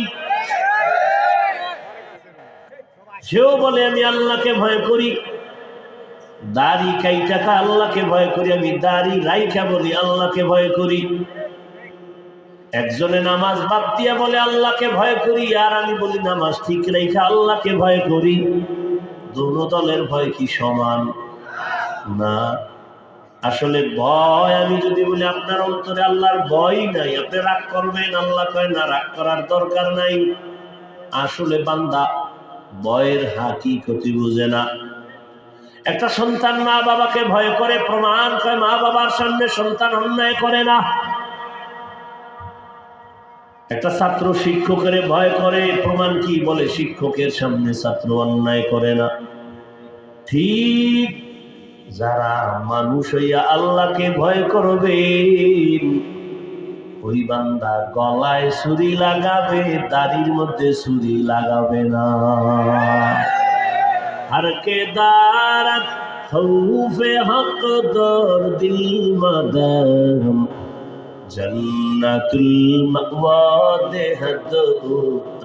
সেও বলে আমি আল্লাহকে ভয় করি। দাড়ি কাইটা আল্লাহকে ভয় করি, আমি দাড়ি রাইখা বলি আল্লাহকে ভয় করি। একজনে নামাজ বাদ দিয়া বলে আল্লাহকে ভয় করি, আর আমি বলি নামাজ ঠিক রাইখা আল্লাহকে ভয় করি। দুটো দলের ভয় কি সমান? না। আসলে ভয়, আমি যদি বলি আপনার অন্তরে আল্লাহর ভয় নাই, আপনি রাগ করবেন। আল্লাহ কয় না, রাগ করার দরকার নাই। আসলে বান্দা ভয়ের হাকিকতি বুঝে না। একটা সন্তান মা বাবাকে ভয় করে, প্রমাণ করে মা বাবার সামনে সন্তান অন্যায় করে না। একটা ছাত্র শিক্ষকের ভয় করে, প্রমাণ কি? বলে শিক্ষকের সামনে ছাত্র অন্যায় করে না। ঠিক যারা মানুষ হইয়া আল্লাহকে ভয় করবে, ওই বান্দা গলায় ছুরি লাগাবে, দাড়ির মধ্যে ছুরি লাগাবে না। हर के दारत खौफे हक दर दिल मदम जन्नतुल मअवा देहद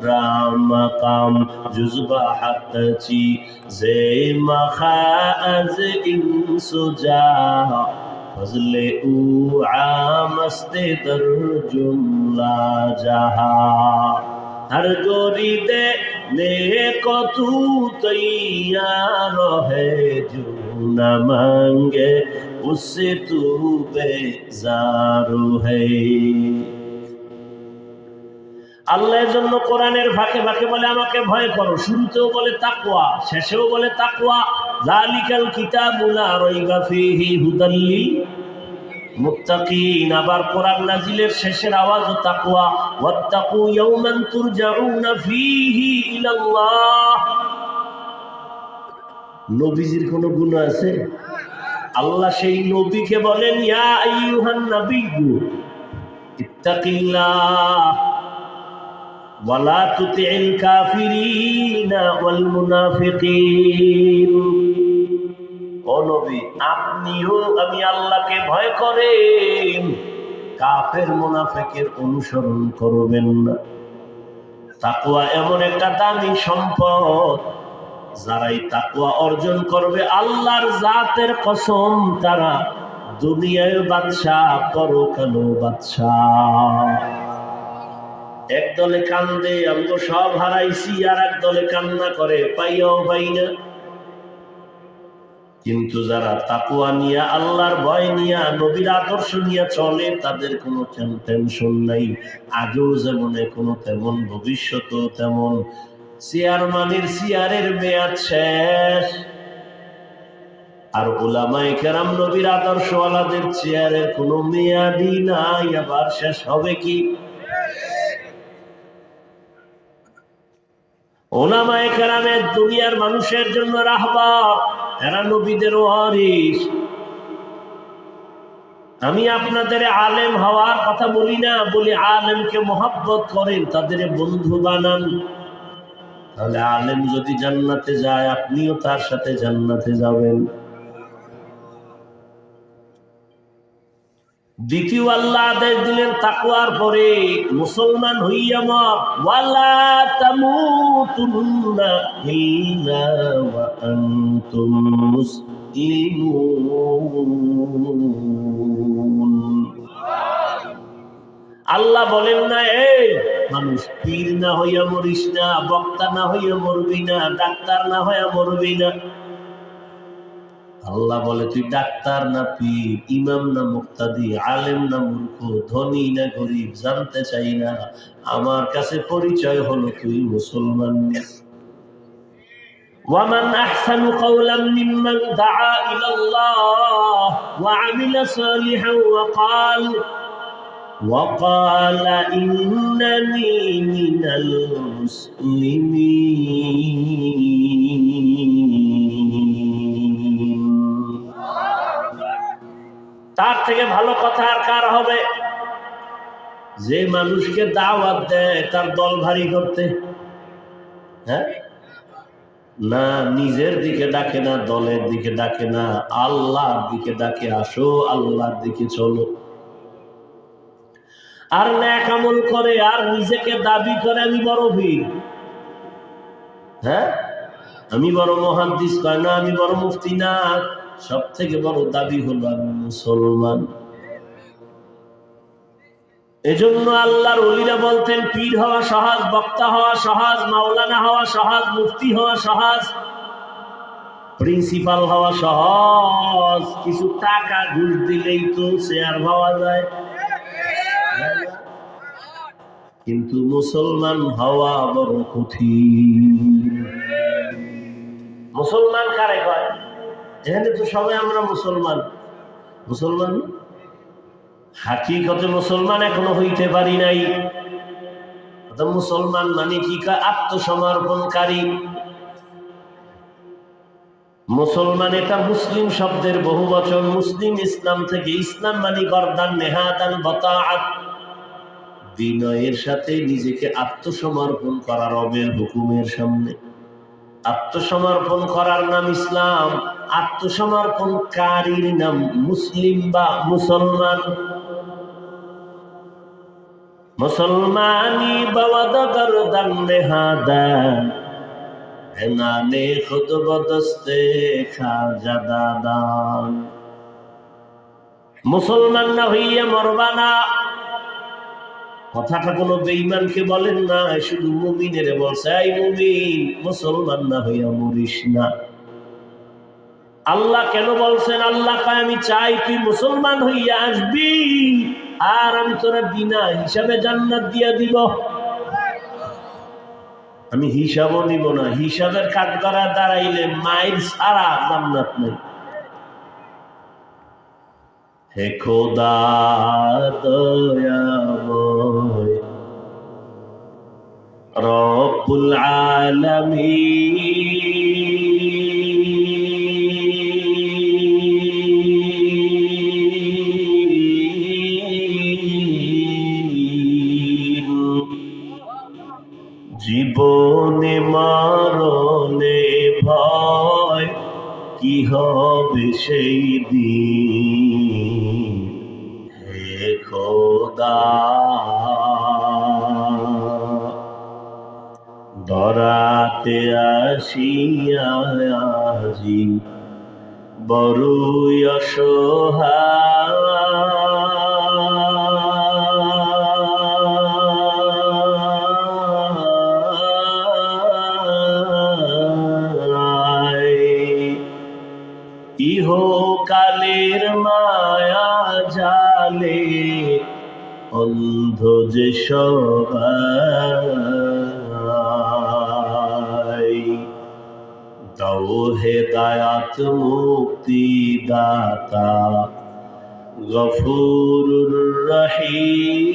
राम मकाम जुज़बा हत्ती ज़े मखाज़ इंसुजा फज़ले उ आमस्ते दर जुमला जहा हर गोरी दे नेको तू तैयार है जो न मांगे उससे तू बेजार है। আল্লাহর জন্য কোরআনের ফাঁকে ফাঁকে বলে আমাকে ভয় করো, শুরুতেও বলে তাকওয়া, শেষেও বলে তাকওয়া। যালিকাল কিতাবু লা রাইবা ফীহি হুদাল লিল মুত্তাকিন। আবার কোরআন নাজিলের শেষের আওয়াজও তাকওয়া। ওয়াত্তাকু ইয়াওমান তুরজাউনা ফীহি ইলাল্লাহ। নবীজির কোনো গুনাহ আছে? আল্লাহ সেই নবীকে বলেন ইয়া আইয়ুহান নাবিয়্যু ইত্তাকিল্লাহ ওয়া লা তুতি'ল কাফিরিনা ওয়াল মুনাফিকিন। ও নবী, আপনিও আমি আল্লাহকে ভয় করেন, কাফের মুনাফিকের অনুসরণ করবেন না। তাকওয়া এমন একটা দামি সম্পদ, যারাই তাকওয়া অর্জন করবে আল্লাহর জাতের কসম, তারা দুনিয়ায় বাদশাহ, পরকালেও বাদশাহ। একদলে কান্দে আমরা সব হারাইছি, আর একদলে কান্না করে পাইয়াও পাই না। কিন্তু যারা তাকওয়া নিয়ে, আল্লাহর ভয় নিয়ে, নবীর আদর্শ নিয়ে চলে, তাদের কোনো টেনশন নাই। আগেও যেমন কোনো তেমন, ভবিষ্যতেও তেমন। চেয়ারম্যানের চেয়ারের মেয়াদ শেষ, আর উলামায়ে কেরাম নবীর আদর্শওয়ালাদের চেয়ারের কোনো মেয়াদই নাই, আবার শেষ হবে কি? উলামায়ে কেরামের দুনিয়ার মানুষের জন্য রাহবার, এরা নবীদের ওয়ারিস। আমি আপনাদের আলেম হওয়ার কথা বলি না, বলি আলেমকে মহব্বত করেন, তাদের বন্ধু বানান। তাহলে আলেম যদি জান্নাতে যায়, আপনিও তার সাথে জান্নাতে যাবেন। দ্বিতীয় আল্লাহ আদেশ দিলেন তাকওয়ার পরে, মুসলমান হইয়া মর, ওয়ালা তামুতুন্না ইল্লা ওয়া আনতুম মুসলিমুন। আল্লাহ বলেন না এই মানুষ পীর না হইয়া মরিস না, বক্তা না হইয়া মরবি না, ডাক্তার না হইয়া মরবি না। আল্লাহ বলে তুই ডাক্তার না পীর, ইমাম না মুক্তাদি, আলেম না মূর্খ, ধনী না গরিব জানতে চাই না, আমার কাছে পরিচয় হলো তুই মুসলমান। ومن أحسن قولا ممن دعا إلى الله وعمل صالحا وقال إنني من المسلمين। তার থেকে ভালো কথা আর কার হবে? যে মানুষকে দাওয়াত দেয় তার দল ভারী করতে, হ্যাঁ না, নিজের দিকে ডাকে না, দলের দিকে ডাকে না, আল্লাহর দিকে ডাকে, আসো আল্লাহর দিকে চলো। আর নেক আমল করে আর নিজেকে দাবি করে আমি বড় বীর, হ্যাঁ আমি বড় মুহাদ্দিস, কয় না আমি বড় মুফতি না, সব থেকে বড় দাবি হলো আমি মুসলমান। এজন্য আল্লাহর ওলিরা বলতেন পীর হওয়া সহজ, বক্তা হওয়া সহজ, মাওলানা হওয়া সহজ, মুফতি হওয়া সহজ, প্রিন্সিপাল হওয়া সহজ, কিছু টাকা ঘুষ দিলেই তো চেয়ার পাওয়া যায়। কিন্তু মুসলমান হওয়া বড় কঠিন। মুসলমান কারে কয়? এখানে তো সবাই আমরা মুসলমান, মুসলমান হাকিকতে মুসলমান এখনো হইতে পারি নাই। মুসলমান মানে কি? আত্মসমর্পণকারী। মুসলমান এটা মুসলিম শব্দের বহু বচন, মুসলিম ইসলাম থেকে, ইসলাম মানে গর্দান নেহাদান বতাআত, বিনয়ের সাথে নিজেকে আত্মসমর্পণ করা রবের হুকুমের সামনে। আত্মসমর্পণ করার নাম ইসলাম, আত্মসমর্পণকারীর নাম মুসলিম বা মুসলমান। মুসলমানি বাওয়াদা গর্দান নেহাদান হেনানে খুদ বদস্তে খাজা দাদান। মুসলমান না হইয়া মরবা না, কথাটা কোনো বেঈমানকে বলেন না, শুধু মুমিনের বলছে, এই মুমিন মুসলমান না হইয়া মরিস না। আল্লাহ কেন বলছেন? আল্লাহ কয় আমি চাই তুই মুসলমান হইয়া আসবি, আর আমি তোরা বিনা হিসাবে জান্নাত দিয়া দিব। আমি হিসাবও নিব না, হিসাবের কাঠগড়া দাঁড়াইলে মাইল ছাড়া জান্নাত নেই। হে খোদা দয়াময় রব্বুল আলামিন, জীবনে মরণে ভয় কি হবে সেই দিন। হে খোদা দরাতে আসিয়া আজি বড়ই অসহায়, ইহকালের মায়া জালে অন্ধ যে সবাই। দাও হেদায়াত মুক্তি দাতা গফুরুর রহিম।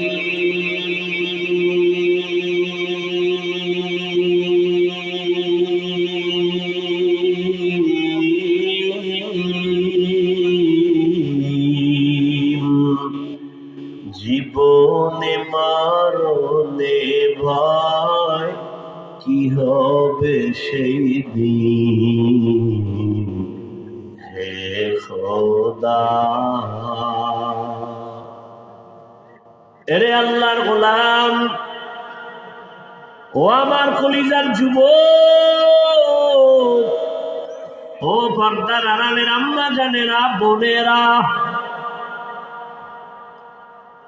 मुबीन हे खुदा। এরে আল্লাহর গোলাম, ও আমার কলিজার যুবক, ও পর্দার আড়ালের আম্মা জানেরা, বোনেরা,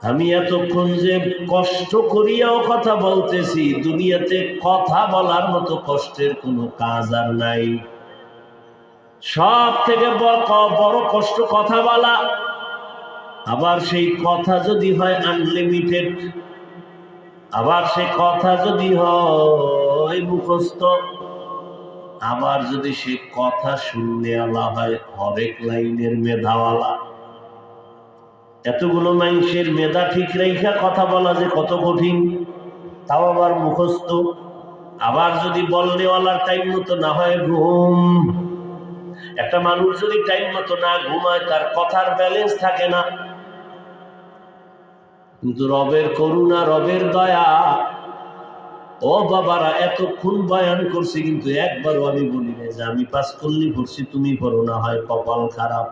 আমি এতক্ষণ যে কষ্ট করিয়াও কথা বলতেছি, দুনিয়াতে কথা বলার মতো কষ্টের কোনো কাজ আর নাই। সব থেকে বড় কষ্ট কথা বলা। আবার সেই কথা যদি হয় আনলিমিটেড, আবার সেই কথা যদি হয় মুখস্থ, আবার যদি সে কথা শুননেওয়ালা হয় হরেক লাইনের মেধাওয়ালা। এতগুলো মানুষের মেধা ঠিক রেখা কথা বলা যে কত কঠিন, তাও আবার মুখস্থ। আবার যদি বলনেওয়ালার টাইম মতো না হয় ঘুম। একটা মানুষ যদি টাইম মতো না ঘুমায়, তার কথার ব্যালেন্স থাকে না। কিন্তু রবের করুণা, রবের দয়া, ও বাবারা, এতক্ষণ বয়ান করছি কিন্তু একবারও আমি বলি না যে আমি পাস করলি পড়ছি, তুমি পড়ো না, হয় কপাল খারাপ।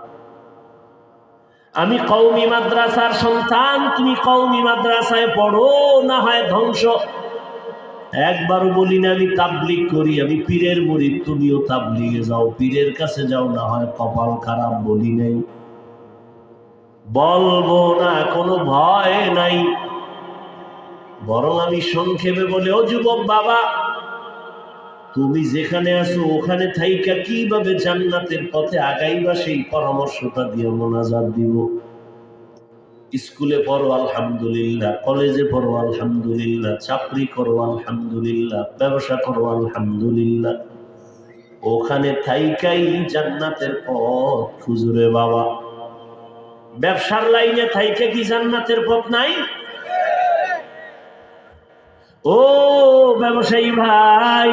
আমি কওমি মাদ্রাসার সন্তান, তুমি কওমি মাদ্রাসায় পড়ো, না হয় ধ্বংস। একবারও বলি না আমি তাবলীগ করি, আমি পীরের মুরিদ, তুমিও তাবলীগে যাও, পীরের কাছে যাও, না হয় কপাল খারাপ, বলি নাই। বলবো না, কোনো ভয় নাই। বরং আমি সংক্ষেপে বলে, ও যুবক বাবা, তুমি যেখানে আছো ওখানে থাইকা কিভাবে জান্নাতের পথে আগাইবা সেই পরামর্শটা দিয়ে মোনাজাত দিব। স্কুলে পড়ো আলহামদুলিল্লাহ, কলেজে পড়ো আলহামদুলিল্লাহ, চাকরি করো আলহামদুলিল্লাহ, ব্যবসা করো আলহামদুলিল্লাহ, ওখানে থাইকাই জান্নাতের পথ খুঁজরে বাবা। ব্যবসার লাইনে থাইকে কি জান্নাতের পথ নাই? ও ব্যবসায়ী ভাই,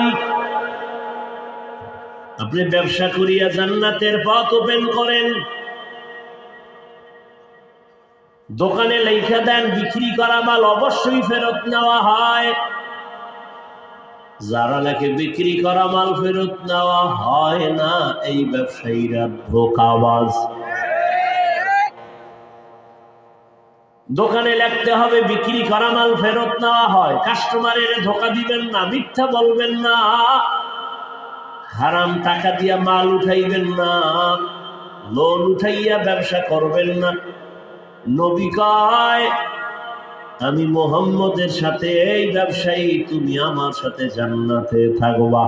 আপনি ব্যবসা করিয়া জান্নাতের পথ ওপেন করেন। দোকানে লেখা দেন বিক্রি করা মাল অবশ্যই ফেরত নেওয়া হয়। যারা লেখে বিক্রি করা মাল ফেরত নেওয়া হয় না, এই ব্যবসায়ীরা ধোঁকাবাজ। দোকানে লিখতে হবে বিক্রি করা মাল ফেরত নেওয়া হয়। কাস্টমারের ধোঁকা দিবেন না, মিথ্যা বলবেন না, হারাম টাকা দিয়া মাল উঠাইবেন না, লোন উঠাইয়া ব্যবসা করবেন না। নবী কয়, আমি মুহাম্মদের সাথে এই ব্যবসায়ী, তুমি আমার সাথে জান্নাতে থাকবা।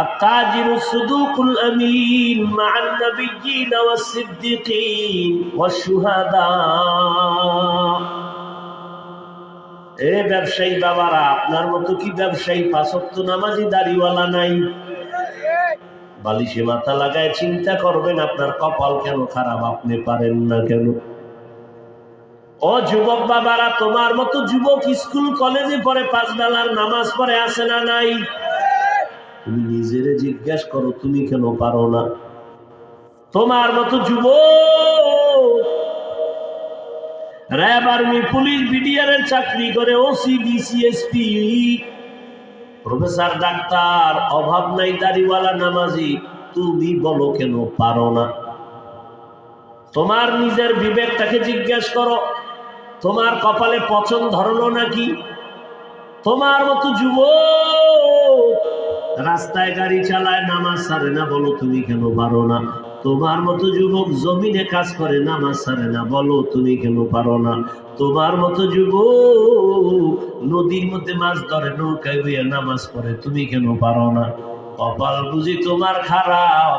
التاجر الصدوق الأمين مع النبيين والصديقين والشهداء। এ ব্যবসায়ী বাবারা, আপনার মতো কি ব্যবসায়ী পাঁচ ওয়াক্ত নামাজি দাড়িওয়ালা নাই? বালিশে মাথা লাগায় চিন্তা করবেন আপনার কপাল কেন খারাপ, আপনি পারেন না কেন? ও যুবক বাবারা, তোমার মতো যুবক স্কুল কলেজে পড়ে, পাঁচ বেলার নামাজ পড়ে, আসে না নাই? তুমি নিজেরে জিজ্ঞেস করো, তুমি কেন পারো না? তোমার মতো যুবক র্যাব, আর্মি, পুলিশ, বিডিআর চাকরি করে, ওসি, ডিসিএসপি, প্রফেসর, ডাক্তার, অভাব নাই, দাড়িওয়ালা, নামাজি, তুমি বলো কেন পারো না? তোমার নিজের বিবেকটাকে জিজ্ঞেস করো, তোমার কপালে পচন ধরলো নাকি? তোমার মতো যুবক রাস্তায় গাড়ি চালায়, নামাজ ছাড়ে না, বলো তুমি কেন পারো না? তোমার মতো যুবক জমিনে কাজ করে, নামাজ ছাড়ে না, বলো তুমি কেন পারো না? তোমার মতো যুবক নদীর মধ্যে মাছ ধরে, নৌকায় বইয়া নামাজ পড়ে, তুমি কেন পারো না? কপাল বুঝি তোমার খারাপ,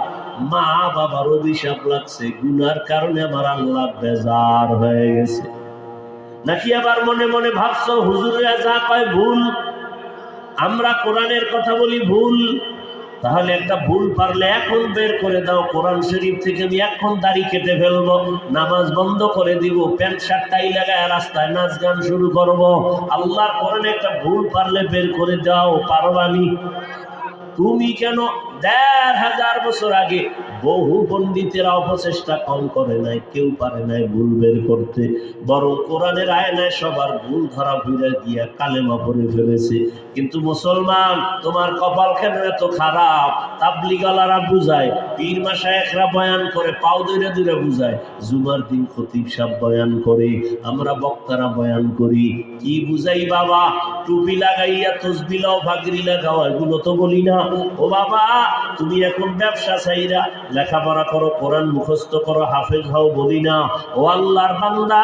মা বাবার অভিশাপ লাগছে, গুনার কারণে আমার আল্লাহ বেজার হয়ে গেছে। নাকি আবার মনে মনে ভাবছো হুজুররা যা কয় ভুল, আমরা কোরআনের কথা বলি ভুল? তাহলে একটা ভুল পারলে এখন বের করে দাও। কোরআন শরীফ থেকে আমি এখন দাড়ি কেটে ফেলবো, নামাজ বন্ধ করে দিব, প্যান্ট শার্ট টাই লাগায় রাস্তায় নাচ গান শুরু করবো। আল্লাহর কোরআনে একটা ভুল পারলে বের করে দাও, পারবানি? তুমি কেন ১,৫০০ বছর আগে বহু পণ্ডিতেরা অপচেষ্টা কম করে নাই, কেউ পারে নাই ভুল বের করতে, বরং কোরআনের আয়নায় সবার ভুল ধরা ভুলে গিয়া কালেমা পড়ে ফেলেছে। কিন্তু মুসলমান, তোমার কপাল কেন এত খারাপ? তাবলিগালারা বুঝায়, পীর মাশায়েখরা বয়ান করে, পাও ধরে ধরে বুঝায়, জুমার দিন খতিব সাহেব বয়ান করে, আমরা বক্তারা বয়ান করি, কি বুঝাই বাবা? টুপি লাগাইয়া তসবিহ লাও, পাগড়ি লাগাও, এগুলো তো বলি না। ও বাবা, তুমি এখন ব্যবসা চাইরা লেখাপড়া করো, কোরআন মুখস্থ করো, হাফেজ হও, বলি না। ও আল্লাহর বান্দা,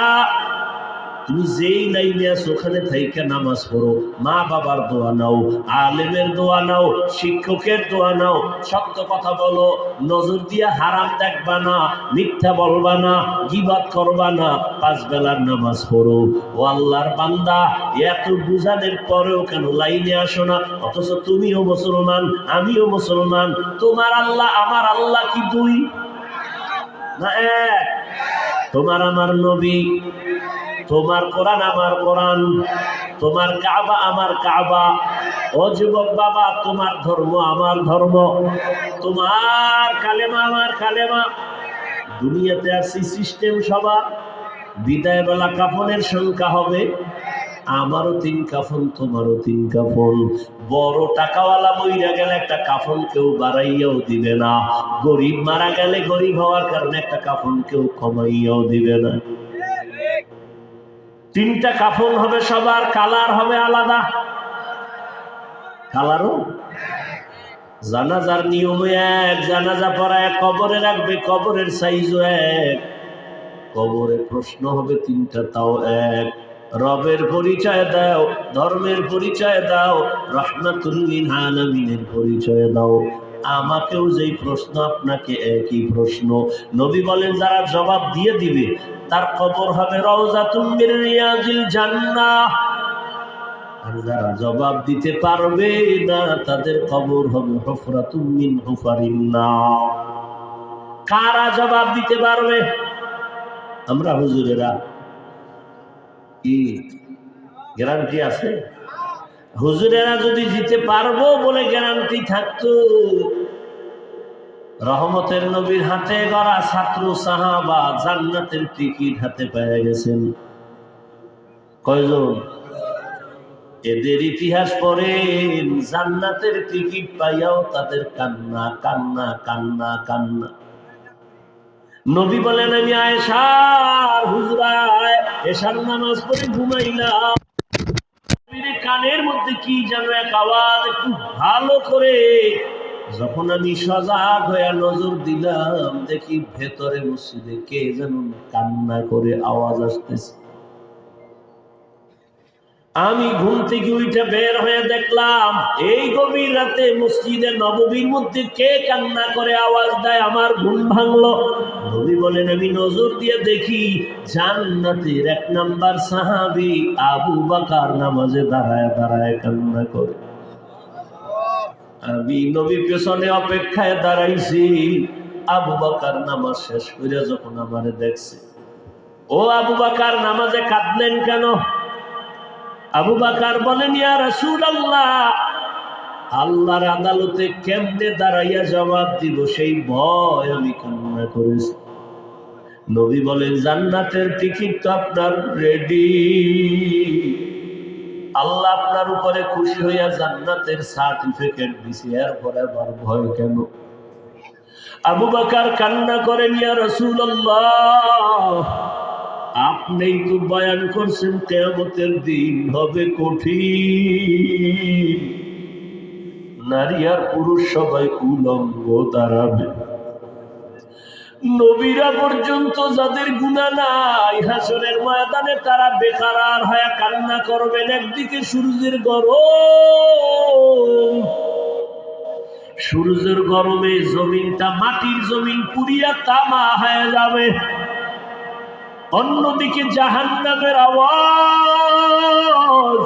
তুমি যেই লাইনে আছো ওখানে থাইকা নামাজ পড়ো, মা বাবার দোয়া নাও, আলেমের দোয়া নাও, শিক্ষকের দোয়া নাও, সত্য কথা বলো, নজর দিয়া হারাম দেখবা না, মিথ্যা বলবা না, গীবত করবা না, 5 বেলার নামাজ পড়ো। ও আল্লাহর বান্দা, এত বুঝানোর পরেও কেন লাইনে আসো না? অথচ তুমিও মুসলমান, আমিও মুসলমান, তোমার আল্লাহ আমার আল্লাহ কি দুই না এক? তোমার আমার নবী, তোমার কোরআন আমার কোরআন, তোমার কাবা আমার কাবা। ও যুবক বাবা, তোমার ধর্ম আমার ধর্ম, তোমার কালেমা আমার কালেমা। দুনিয়াতে আসি সিস্টেম সবার, বিদায় বেলা কাফনের সংখ্যা হবে, আমারও 3 কাফন, তোমারও 3 কাফন। বড় টাকাওয়ালা মইরা গেলে একটা কাফন কেউ বাড়াইয়াও দিবে না, গরিব মারা গেলে গরিব হওয়ার কারণে একটা কাফন কেউ কমাইয়াও দিবে না। 3টা কাফন হবে সবার, কালার হবে আলাদা। কালারও জানাজার নিয়ম এক, জানাজা পড়ায় কবরে রাখবে, কবরের সাইজও এক, কবরে প্রশ্ন হবে 3টা, তাও এক। রবের পরিচয় দাও, ধর্মের পরিচয় দাও, রাহমাতুল লিল আলামিনের পরিচয় দাও। আমাকেও যেই প্রশ্ন, আপনাকে একই প্রশ্ন। নবী বলেন, যারা জবাব দিয়ে দিবে তার কবর হবে রাউযাতুম মির রিয়াজিল জান্নাহ, আর যারা জবাব দিতে পারবে না তাদের কবর হবে হুফরাতুম মিন হুফারিন নার। কারা জবাব দিতে পারবে? আমরা হুজুরেরা। কি গ্যারান্টি আছে? হুজুরেরা যদি দিতে পারবো বলে গ্যারান্টি থাকতো, রহমতের নবীর হাতে গড়া ছাত্র সাহাবা জান্নাতের টিকিট হাতে পেয়ে গেছেন। কয়জন? এদের ইতিহাস পড়েন, জান্নাতের টিকিট পাইয়াও তাদের কান্না কান্না কান্না কান্না। নবী বলেন, আমি আয়েশার হুজরায় এশার নামাজ পড়ে ঘুমাইলাম, কানের মধ্যে কি যেন এক আওয়াজ, একটু ভালো করে যখন আমি সজাগ হয়ে নজর দিলাম, দেখি ভেতরে মসজিদে কে যেন কান্না করে আওয়াজ আসতেছে। আমি ঘুম থেকে উঠে বের হয়ে দেখলাম, এই গভীর রাতে মসজিদে নববীর মধ্যে কে কান্না করে আওয়াজ দেয়, আমার ঘুম ভাঙলো। নবী বলেন, আমি নজর দিয়ে দেখি জান্নাতের 1 নাম্বার সাহাবী আবু বকর নামাজে দাঁড়ায় দাঁড়ায় কান্না করে। আমি নবী পেছনে অপেক্ষায় দাঁড়াইছি। আবু বকর নামাজ শেষ করে যখন আমারে দেখছে, ও আবু বকর নামাজে কাঁদলেন কেন? আবু বকর বলেন, ইয়া রাসূলুল্লাহ, আল্লাহর আদালতে কেমনে দাঁড়াইয়া জবাব দিব সেই ভয় আমি কান্না করেছি। নবী বলেন, জান্নাতের টিকিট তো আপনার রেডি, আল্লাহ আপনার উপরে খুশি হইয়া জান্নাতের সার্টিফিকেট দিছে, এরপরে আবার ভয় কেন? আবু বকর কান্না করেন, ইয়া রাসূলুল্লাহ, আপনিই তো বয়ান করছেন কিয়ামতের দিন হবে কঠিন, নারী আর পুরুষ সবাই উলঙ্গ দাঁড়াবে, নবীরা পর্যন্ত যাদের গুনাহ নাই হাসরের ময়দানে তারা বেকারার হয়ে কান্না করবেন। একদিকে সূর্যের গরম, সূর্যের গরমে জমিনটা, মাটির জমিন পুড়িয়া তামা হয়ে যাবে, অন্যদিকে জাহান্নামের আওয়াজ,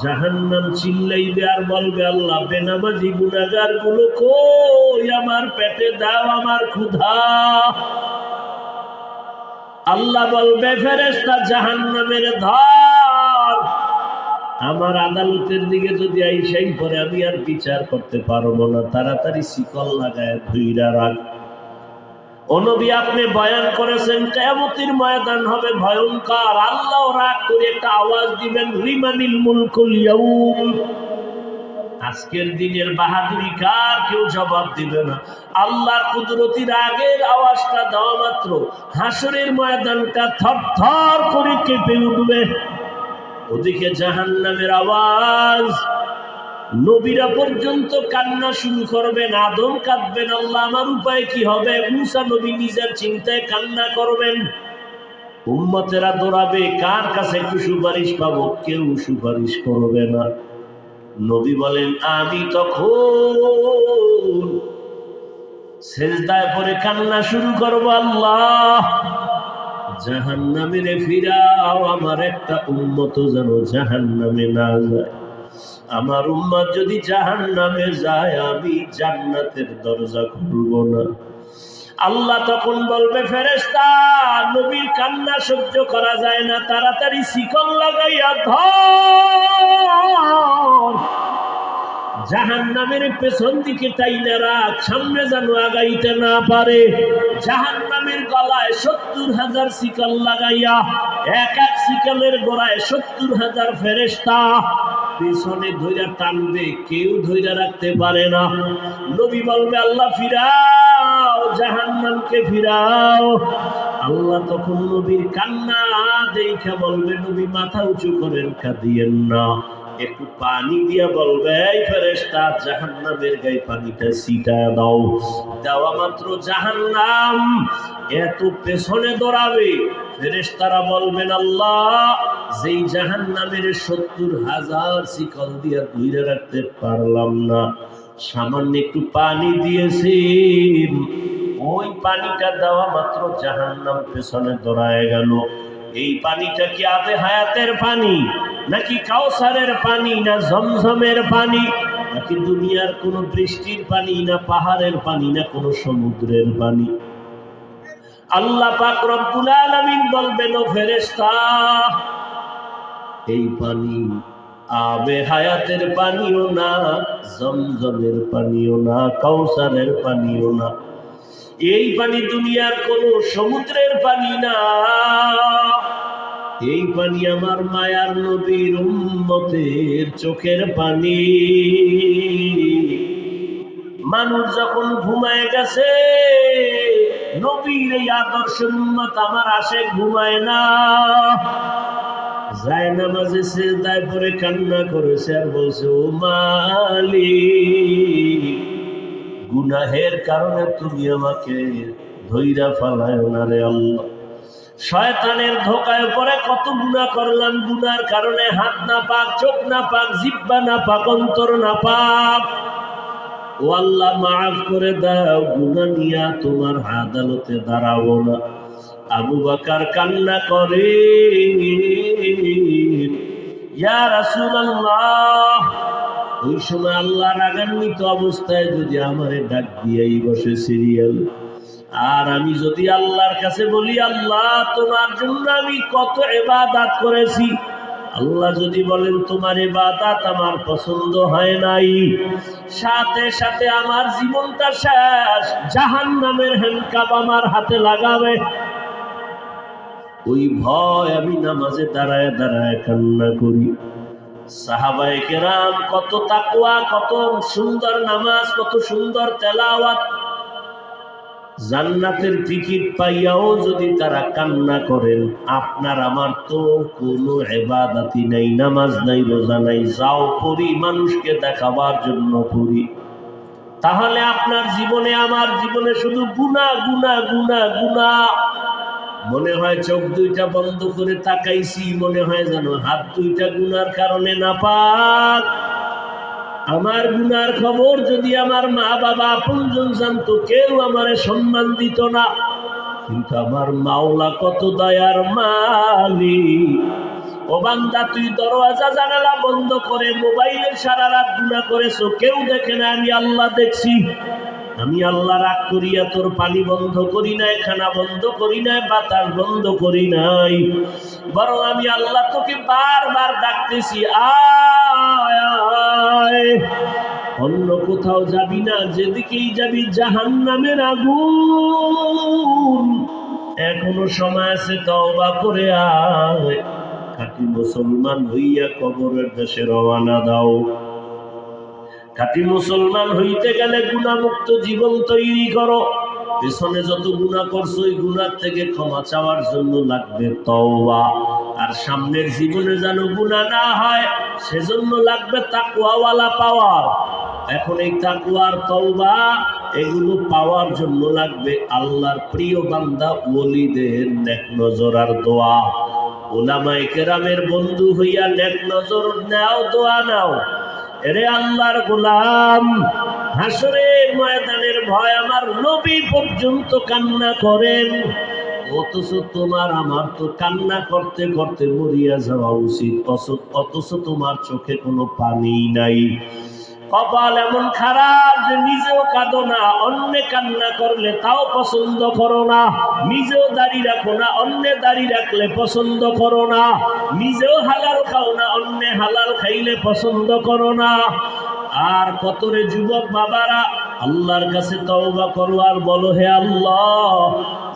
জাহান্নাম চিল্লাইবে আর বলবে, আল্লাহ বেনামাজি গুনাহগার গুলো কই, আমার পেটে দাও, আমার ক্ষুধা। আল্লাহ বলবে, ফেরেশতা জাহান্নামের ধর, আমার আদালতের দিকে যদি আইসাই পরে আমি আর বিচার করতে পারবো না, তাড়াতাড়ি শিকল লাগায় ধইরা রাখ। ও নবী, আপনি বয়ান করেছেন কিয়ামতের ময়দান হবে ভয়ঙ্কর, আল্লাহ রাগ করে একটা আওয়াজ দিবেন, লিমানিল মুলকুল ইয়াউম, আজকের দিনের বাহাদুরি কার? কেউ জবাব দিবে না। আল্লাহর কুদরতির আগের আওয়াজটা দেওয়া মাত্র হাসরের ময়দানটা থরথর করে কেঁপে উঠবে। ওদিকে জাহান্নামের আওয়াজ, নবীরা পর্যন্ত কান্না শুরু করবেন, আদম কাঁদবেন, আল্লাহ আমার উপায় কি হবে? মুসা নবী নিজের চিন্তায় কান্না করবেন। উম্মতেরা দৌড়াবে, কার কাছে একটু সুপারিশ পাবো? কেউ সুপারিশ করবে না। নবী বলেন, আমি তখন সেজদায় পড়ে কান্না শুরু করবো, আল্লাহ জাহান্নামে ফিরাও, আমার একটা উম্মত যেন জাহান্নামে না যায়। আমার উম্মত যদি জাহান্নামে যায়, আমি জান্নাতের দরজা খুলব না। আল্লাহ তখন বলবে, ফেরেশতা, নবীর কান্না সহ্য করা যায় না, তাড়াতাড়ি শিকল লাগাইয়া ধর, জাহান্নামের পেছন দিকে টাইনা রাখ, সামনে যেন আগাইতে না পারে। জাহান্নামের গলায় ৭০,০০০ শিকল লাগাইয়া, এক এক শিকলের গোড়ায় ৭০,০০০ ফেরেশতা পেছনে ধইরা টানবে, কেউ ধইরা রাখতে পারে না। নবী বলবে, আল্লাহ ফিরাও, জাহান্নামকে ফিরাও। আল্লাহ তখন নবীর কান্না দেখে বলবে, নবী মাথা উঁচু করেন, কাঁদিয়েন না। একটু পানি দিয়া বলবে, এই ফেরেশতা, জাহান্নামের গায়ে পানিটা ছিটায় দাও। দেওয়া মাত্র জাহান্নাম এত পেছনে দৌড়াবে, ফেরেশতারা বলবেন, আল্লাহ যেই জাহান্নামের ৭০,০০০ শিকল দিয়া ধরে রাখতে পারলাম না, সামান্য একটু পানি দিয়েছেন, ওই পানিটা দেওয়া মাত্র জাহান্নাম পেছনে দৌড়ায় গেল। এই পানিটা কি আবে হায়াতের পানি, নাকি কাউসারের পানি, না ঝমঝমের পানি, নাকি দুনিয়ার কোন বৃষ্টির পানি, না পাহাড়ের পানি, না কোন সমুদ্রের পানি? আল্লাহ পাক রব্বুল আলামিন বলবেন, ও ফেরেশতা, এই পানি আবে হায়াতের পানিও না, জমজমের পানিও না, কাউসারের পানিও না, এই পানি দুনিয়ার কোন সমুদ্রের পানি না, এই পানি আমার মায়ার নবীর উম্মতের চোখের পানি। মানুষ যখন ঘুমায় গেছে, নবীর এই আদর্শ উম্মত আমার আসে ঘুমায় না, যায় নামাজে সিজদায় পড়ে কান্না করেছে আর বলছে, ও মালিক, গুনাহের কারণে তুমি আমাকে ধইরা ফালায় না রে আল্লাহ। শয়তানের ধোকায় পড়ে কত গুনাহ করলাম, গুনার কারণে হাত না পাক, চোখ না পাক, জিহ্বা না পাক, অন্তর না পাক। ও আল্লাহ, মাফ করে দাও, গুনাহ নিয়া তোমার আদালতে দাঁড়াবো না। আবু বকর কান্না করে, ইয়া রাসূলুল্লাহ, ওই সময় আল্লাহ রাগান্বিত অবস্থায় যদি আমারে ডাক দিয়েই বসে সিরিয়াল, আর আমি যদি আল্লাহর কাছে বলি, আল্লাহ তোমার জন্য আমি কত ইবাদত করেছি, আল্লাহ যদি বলেন তোমার ইবাদত আমার পছন্দ হয় নাই, সাথে সাথে আমার জীবনটা শেষ, জাহান্নামের হ্যান্ডকাপ আমার হাতে লাগাবে। ওই ভয় আমি নামাজে দাঁড়ায় দাঁড়ায় কান্না করি। সাহাবায়ে কেরাম কত তাকওয়া, কত সুন্দর নামাজ, কত সুন্দর তেলাওয়াত, জান্নাতের টিকিট পাইয়াও যদি তারা কান্না করেন, আপনার আমার তো কোনো ইবাদতই নাই, নামাজ নাই, রোজা নাই, যাও পড়ি মানুষকে দেখাবার জন্য পড়ি, তাহলে আপনার জীবনে আমার জীবনে শুধু গুনাহ গুনাহ গুনাহ গুনাহ। মনে হয় চোখ দুইটা বন্ধ করে তাকাইছি, মনে হয় যেন হাত দুইটা গুনার কারণে নাপাক। আমার গুনার খবর যদি আমার মা বাবা আপনজন জানতো, কেউ আমারে সম্মান দিত না। কিন্তু আমার মাওলা কত দয়ার মালিক। ও বান্দা, তুই দরওয়াজা জানালা বন্ধ করে মোবাইলে সারা রাত গুনাহ করেছো, কেউ দেখে না, আমি আল্লাহ দেখছি। আমি আল্লাহ রাগ করিয়া তোর পানি বন্ধ করি নাই, খানা বন্ধ করি নাই, বাতাস বন্ধ করি নাই, বরং আমি আল্লাহ তোকে বারবার ডাকতেছি, আয় আয়। অন্য কোথাও যাবি না, যেদিকেই যাবি জাহান্নামের আগুন। এখনো সময় আছে, তওবা করে আয়। খাঁটি মুসলমান হইয়া কবরের দেশে রওনা দাও। খাঁটি মুসলমান হইতে গেলে গুনাহমুক্ত জীবন তৈরি করো। পেছনে যত গুনাহ করছো ওই গুনাহ থেকে ক্ষমা চাওয়ার জন্য লাগবে তওবা। আর সামনের জীবনে যেন গুনাহ না হয় সেজন্য লাগবে তাকওয়াওয়ালা পাওয়ার। এখন এই তাকওয়া আর তওবা এগুলো পাওয়ার জন্য লাগবে আল্লাহর প্রিয় বান্দা ওলিদের নেক নজর আর দোয়া। উলামায়ে কেরামের বন্ধু হইয়া নেক নজর নাও, দোয়া নাও। এরে আল্লাহর গোলাম, হাসরের ময়দানের ভয় আমার নবী পর্যন্ত কান্না করেন, অথচ তোমার আমার তো কান্না করতে করতে মরিয়া যাওয়া উচিত, অথচ তোমার চোখে কোনো পানি নাই। কপাল এমন খারাপ যে নিজেও কাঁদো না, অন্য কান্না করলে তাও পছন্দ করো না। নিজেও দাড়ি রাখো না, অন্য দাড়ি রাখলে পছন্দ করো না। নিজেও হালাল খাও না, অন্য হালাল খাইলে পছন্দ করো না। আর কতরে যুবক বাবারা আল্লাহর কাছে তওবা করো আর বলো, হে আল্লাহ,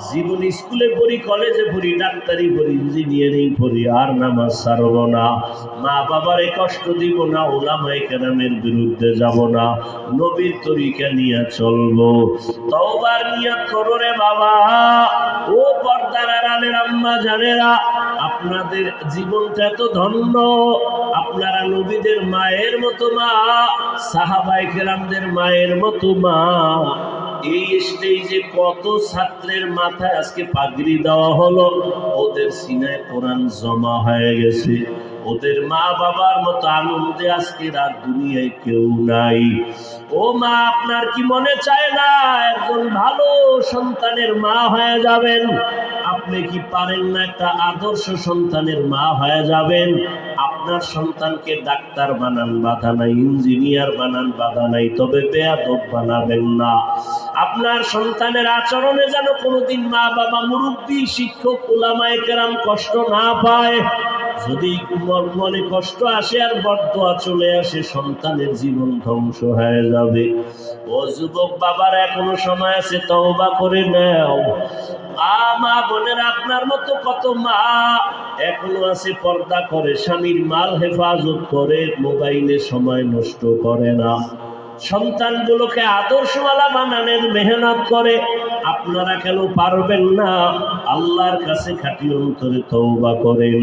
জীবন স্কুলে পড়ি, কলেজে পড়ি, ডাক্তারি পড়ি, ইঞ্জিনিয়ারিং পড়ি, আর নামাজ ছাড়ব না, মা বাবারে কষ্ট দিব না, উলামায়ে কেরামের বিরুদ্ধে যাব না, নবীর তরিকা নিয়ে চলবো। তওবার নিয়ত করো রে বাবা। ও পর্দার আড়ালের আম্মা জানেরা, আপনাদের জীবনটা তো ধন্য। আপনারা নবীদের মায়ের মতো মা, সাহাবায়ে কেরামদের মায়ের মতো মা। এই স্টেজে কত ছাত্রের মাথায় আজকে পাগড়ি দেওয়া হলো, ওদের সিনায় কোরআন জমা হয়ে গেছে। ওদের মা বাবার মতো আনন্দে আজকে আর দুনিয়ায় কেউ নাই। ও মা, আপনার কি মনে চায় না একজন ভালো সন্তানের মা হয়ে যাবেন? আপনি কি পারেন না একটা আদর্শ সন্তানের মা হয়ে যাবেন? আপনার সন্তানকে ডাক্তার বানান, বাধা নাই, ইঞ্জিনিয়ার বানান, বাধা নাই, তবে বেয়াদব বানাবেন না। আপনার সন্তানের আচরণে যেন কোনোদিন মা বাবা, মুরব্বী, শিক্ষক, উলামায়ে কেরাম কষ্ট না পায়। যদি মনে কষ্ট আসে আর বদদোয়া চলে আসে, সন্তানের জীবন ধ্বংস হয়ে যাবে। ও যুবক বাবার, এখনো সময় আছে, তওবা করে নাও। মা বোনের, আপনার মতো কত মা এখনো আছে, পর্দা করে, স্বামীর মাল হেফাজত করে, মোবাইলে সময় নষ্ট করে না, সন্তানগুলোকে আদর্শওয়ালা বানানোর মেহনত করে। আপনারা কেন পারবেন না? আল্লাহর কাছে খাঁটি অন্তরে তওবা করেন।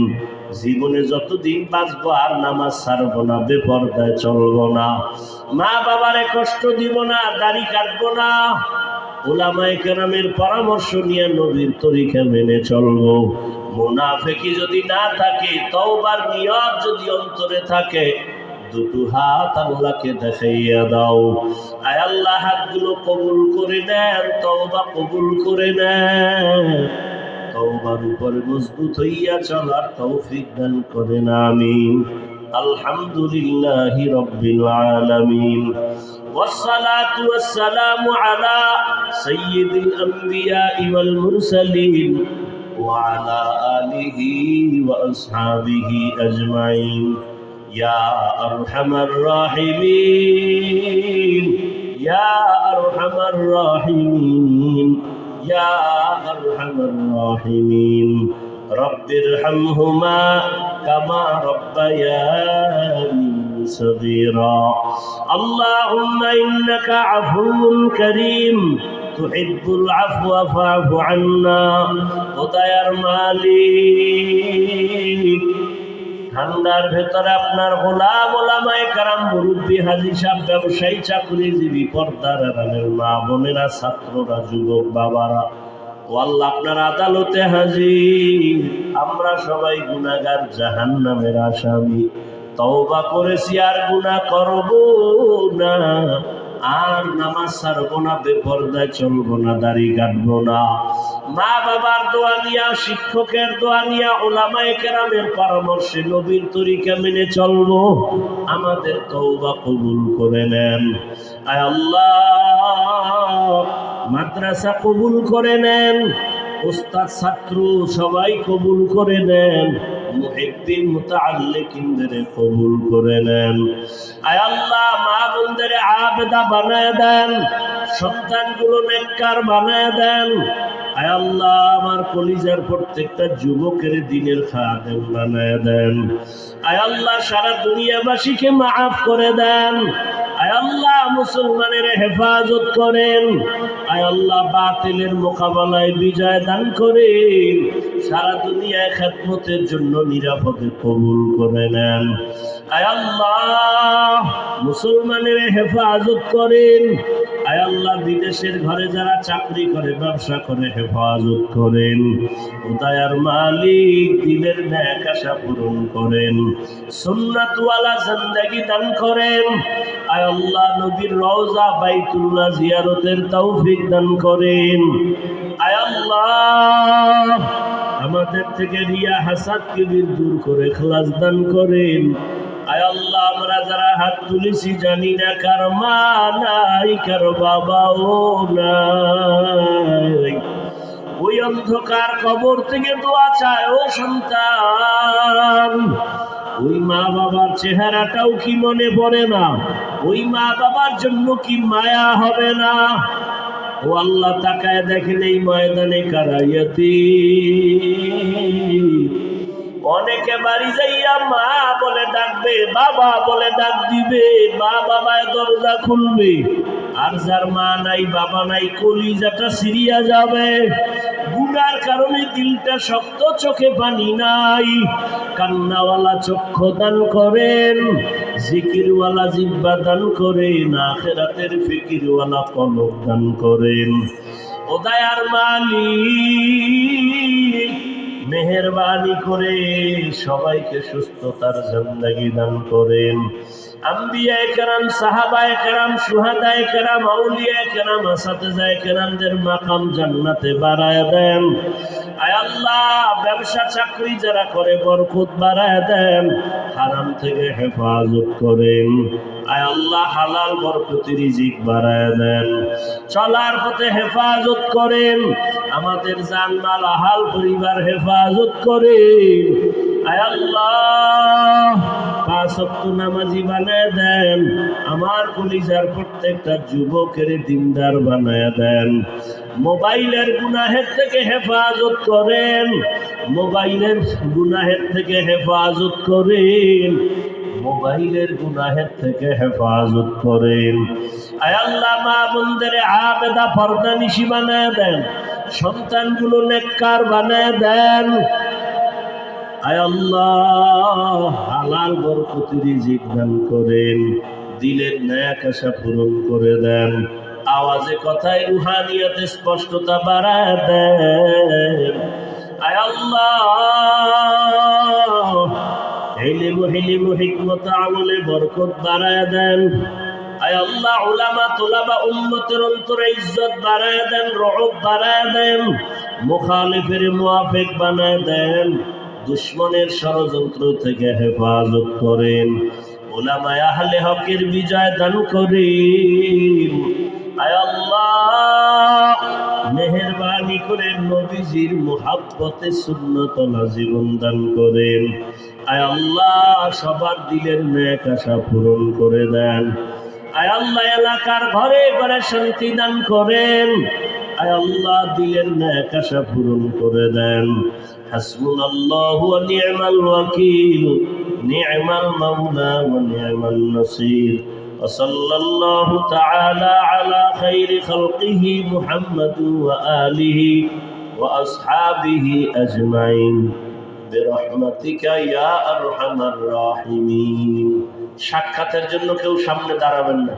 জীবনে যতদিন বাঁচবো আর নামাজ ছাড়বো না, বেপরদায় চলবো না, মা বাবারে কষ্ট দিব না, দাড়ি কাটবো না, উলামায়ে কেরামের পরামর্শ নিয়ে নবীর তরিকা মেনে চলবো। মুনাফিকি যদি না থাকে, তওবার নিয়ত যদি অন্তরে থাকে, দুটো হাত আল্লাহকে দেখাইয়া দাও। আয় আল্লাহ, হাতগুলো কবুল করে নেন, তওবা কবুল করে নেন। তওবার উপরে মজবুত হইয়া চলার তৌফিক দান করেন, আমিন। আলহামদুলিল্লাহি রাব্বিল আলামিন, والصلاة والسلام على سيد الأنبياء والمرسلين وعلى آله وأصحابه أجمعين يا أرحم الراحمين يا أرحم الراحمين يا أرحم الراحمين رب ارحمهما كما ربياني صغيرا اللهم إنك عفو كريم تحب العفو فاعف عنا خداয়ার মালিক, ঠান্ডার ভেতরে আপনার গোলাম, ওলামায়ে কেরাম, মুরব্বী, হাজী সাহেব, ব্যবসায়ী, চাকরিজীবী, পর্দার আড়ালের মা বোনেরা, ছাত্ররা, যুবক বাবারা, ও আল্লাহ, আপনার আদালতে হাজির। আমরা সবাই গুনাহগার, জাহান্নামের আসামি। তওবা করেছি আর গুনাহ করব না, আর নামাজ ছাড়বো না, বেপরদায় চলবো না, দাড়ি কাটবো না। মা বাবার দোয়া নিয়া, শিক্ষকের দোয়া নিয়া, উলামায়ে কেরামের পরামর্শে নবীর তরিকা মেনে চলবো। আমাদের তওবা কবুল করে নেন। আয় আল্লাহ, মাদ্রাসা কবুল করে নেন, উস্তাদ ছাত্র সবাই কবুল করে নেন, মুহিদ্দিন মুতাআল্লিকিনদের কবুল করে নেন। আয় আল্লাহ, মা বোনদের আবেদা বানায় দেন, সন্তানগুলো নেককার বানায় দেন। আয় আল্লাহ, আমার কলিজার প্রত্যেকটা যুবকের দিনের খাদেম বানায় দেন। আয় আল্লাহ, সারা দুনিয়াবাসীকে মাফ করে দেন। আয় আল্লাহ, মুসলমানের হেফাজত করেন। আয় আল্লাহ, বাতিলের মোকাবেলায় বিজয় দান করেন। সারা দুনিয়ায় খেদমতের জন্য নিরাপদে কবুল করে নেন। আয় আল্লাহ, মুসলমানের হেফাজত করেন। আয় আল্লাহ, বিদেশের ঘরে যারা চাকরি করে, ব্যবসা করে, হেফাজত করেন। উদয়ার মালিক, দিলের ন্যাক আশা পূরণ করেন। সুন্নাতওয়ালা জিন্দেগি দান করেন। আয় আল্লাহ, নবীর রওজা বাইতুল্লাহ জিয়ারতের তৌফিক দান করেন। আয় আল্লাহ, আমাদের থেকে রিয়া হাসাদ কিবির দূর করে ইখলাস দান করেন। আয় আল্লাহ, আমরা যারা হাত তুলেছি জানি না কার মা নাই, কার বাবাও নাই। ওই অন্ধকার কবর থেকে দোয়া চায় ও সন্তান। ওই মা বাবার চেহারাটাও কি মনে পড়ে না? ওই মা বাবার জন্য কি মায়া হবে না? ও আল্লাহ, তাকায় দেখেন এই ময়দানে কারাইয়াতি অনেকে বাড়ি যাইয়া মা বলে ডাকবে, বাবা বলে ডাক দিবে, মা বাবায় দরজা খুলবে। আর যার মা নাই, বাবা নাই, কলিজাটা সিরিয়া যাবে। গুনার কারণে দিলটা শক্ত, চোখে পানি নাই। কান্নাওয়ালা চক্ষু দান করেন, জিকিরওয়ালা জিহ্বা দান করেন, আখিরাতের ফিকিরওয়ালা কলব দান করেন। ও দয়ার মালিক, মেহেরবানি করে সবাইকে সুস্থতার জিন্দেগি দান করেন। আম্বিয়ায়ে কেরাম, সাহাবায়ে কেরাম, শুহাদায়ে কেরাম, আউলিয়ায়ে কেরাম, আসাতিজায়ে কেরামদের মাকাম জান্নাতে বাড়ায় দেন। আয় আল্লাহ, ব্যবসা চাকরি যারা করে বরকত বাড়ায় দেন, হারাম থেকে হেফাজত করেন। আয় আল্লাহ, হালাল বরকতি রিজিক বাড়ায় দেন। চলার পথে হেফাজত করেন। আমাদের জানমাল আহাল পরিবার হেফাজত করেন। আয় আল্লাহ, 5 ওয়াক্ত নামাজি বানায় দেন। আমার কলিজার প্রত্যেকটা যুবকের দিনদার বানায় দেন। মোবাইলের গুনাহের থেকে হেফাজত করেন। মোবাইলের গুনাহের থেকে হেফাজত করেন। মোবাইলের গুনাহের থেকে হেফাজত করেন। আয় আল্লাহ, মা বোনদের আবেদা পর্দানিশী বানায় দেন। সন্তানগুলো নেককার বানায় দেন। আয় আল্লাহ, হালাল বরকতি রিজিক দান করেন। দিলের ন্যাক আশা পূরণ করে দেন। আওয়াজে কথায় রুহানিয়াতে স্পষ্টতা বাড়ায় দেন। আয় আল্লাহ, ইলম হিকমত আমলে বরকত বাড়ায় দেন। আয় আল্লাহ, উলামা তুলাবা উম্মতের অন্তরে ইজ্জত বাড়ায় দেন, রহব বাড়ায় দেন। মুখালিফের মুআফিক বানায় দেন। দুশ্মনের ষড়যন্ত্র থেকে হেফাজত করেন। উলামায়ে আহলে হকের বিজয় দান করেন। আয় আল্লাহ, মেহেরবানি করে নবীজির মুহাব্বতে সুন্নতওয়ালা জীবন দান করেন। আয় আল্লাহ, সবার দিলের নেক আশা পূরণ করে দেন। আয় আল্লাহ, এলাকার ঘরে ঘরে শান্তি দান করেন। আয় আল্লাহ, দিলের নেক আশা পূরণ করে দেন। হাসবুনাল্লাহু ওয়া নি'মাল ওয়াকিল, নি'মাল মাওলা ওয়া নি'মান নাসির। وصلى الله تعالى على خير خلقه محمد وآله وأصحابه أجمعين برحمتك يا أرحم الراحمين. সাক্ষাতের জন্য কেউ সামনে দাঁড়াবেন না।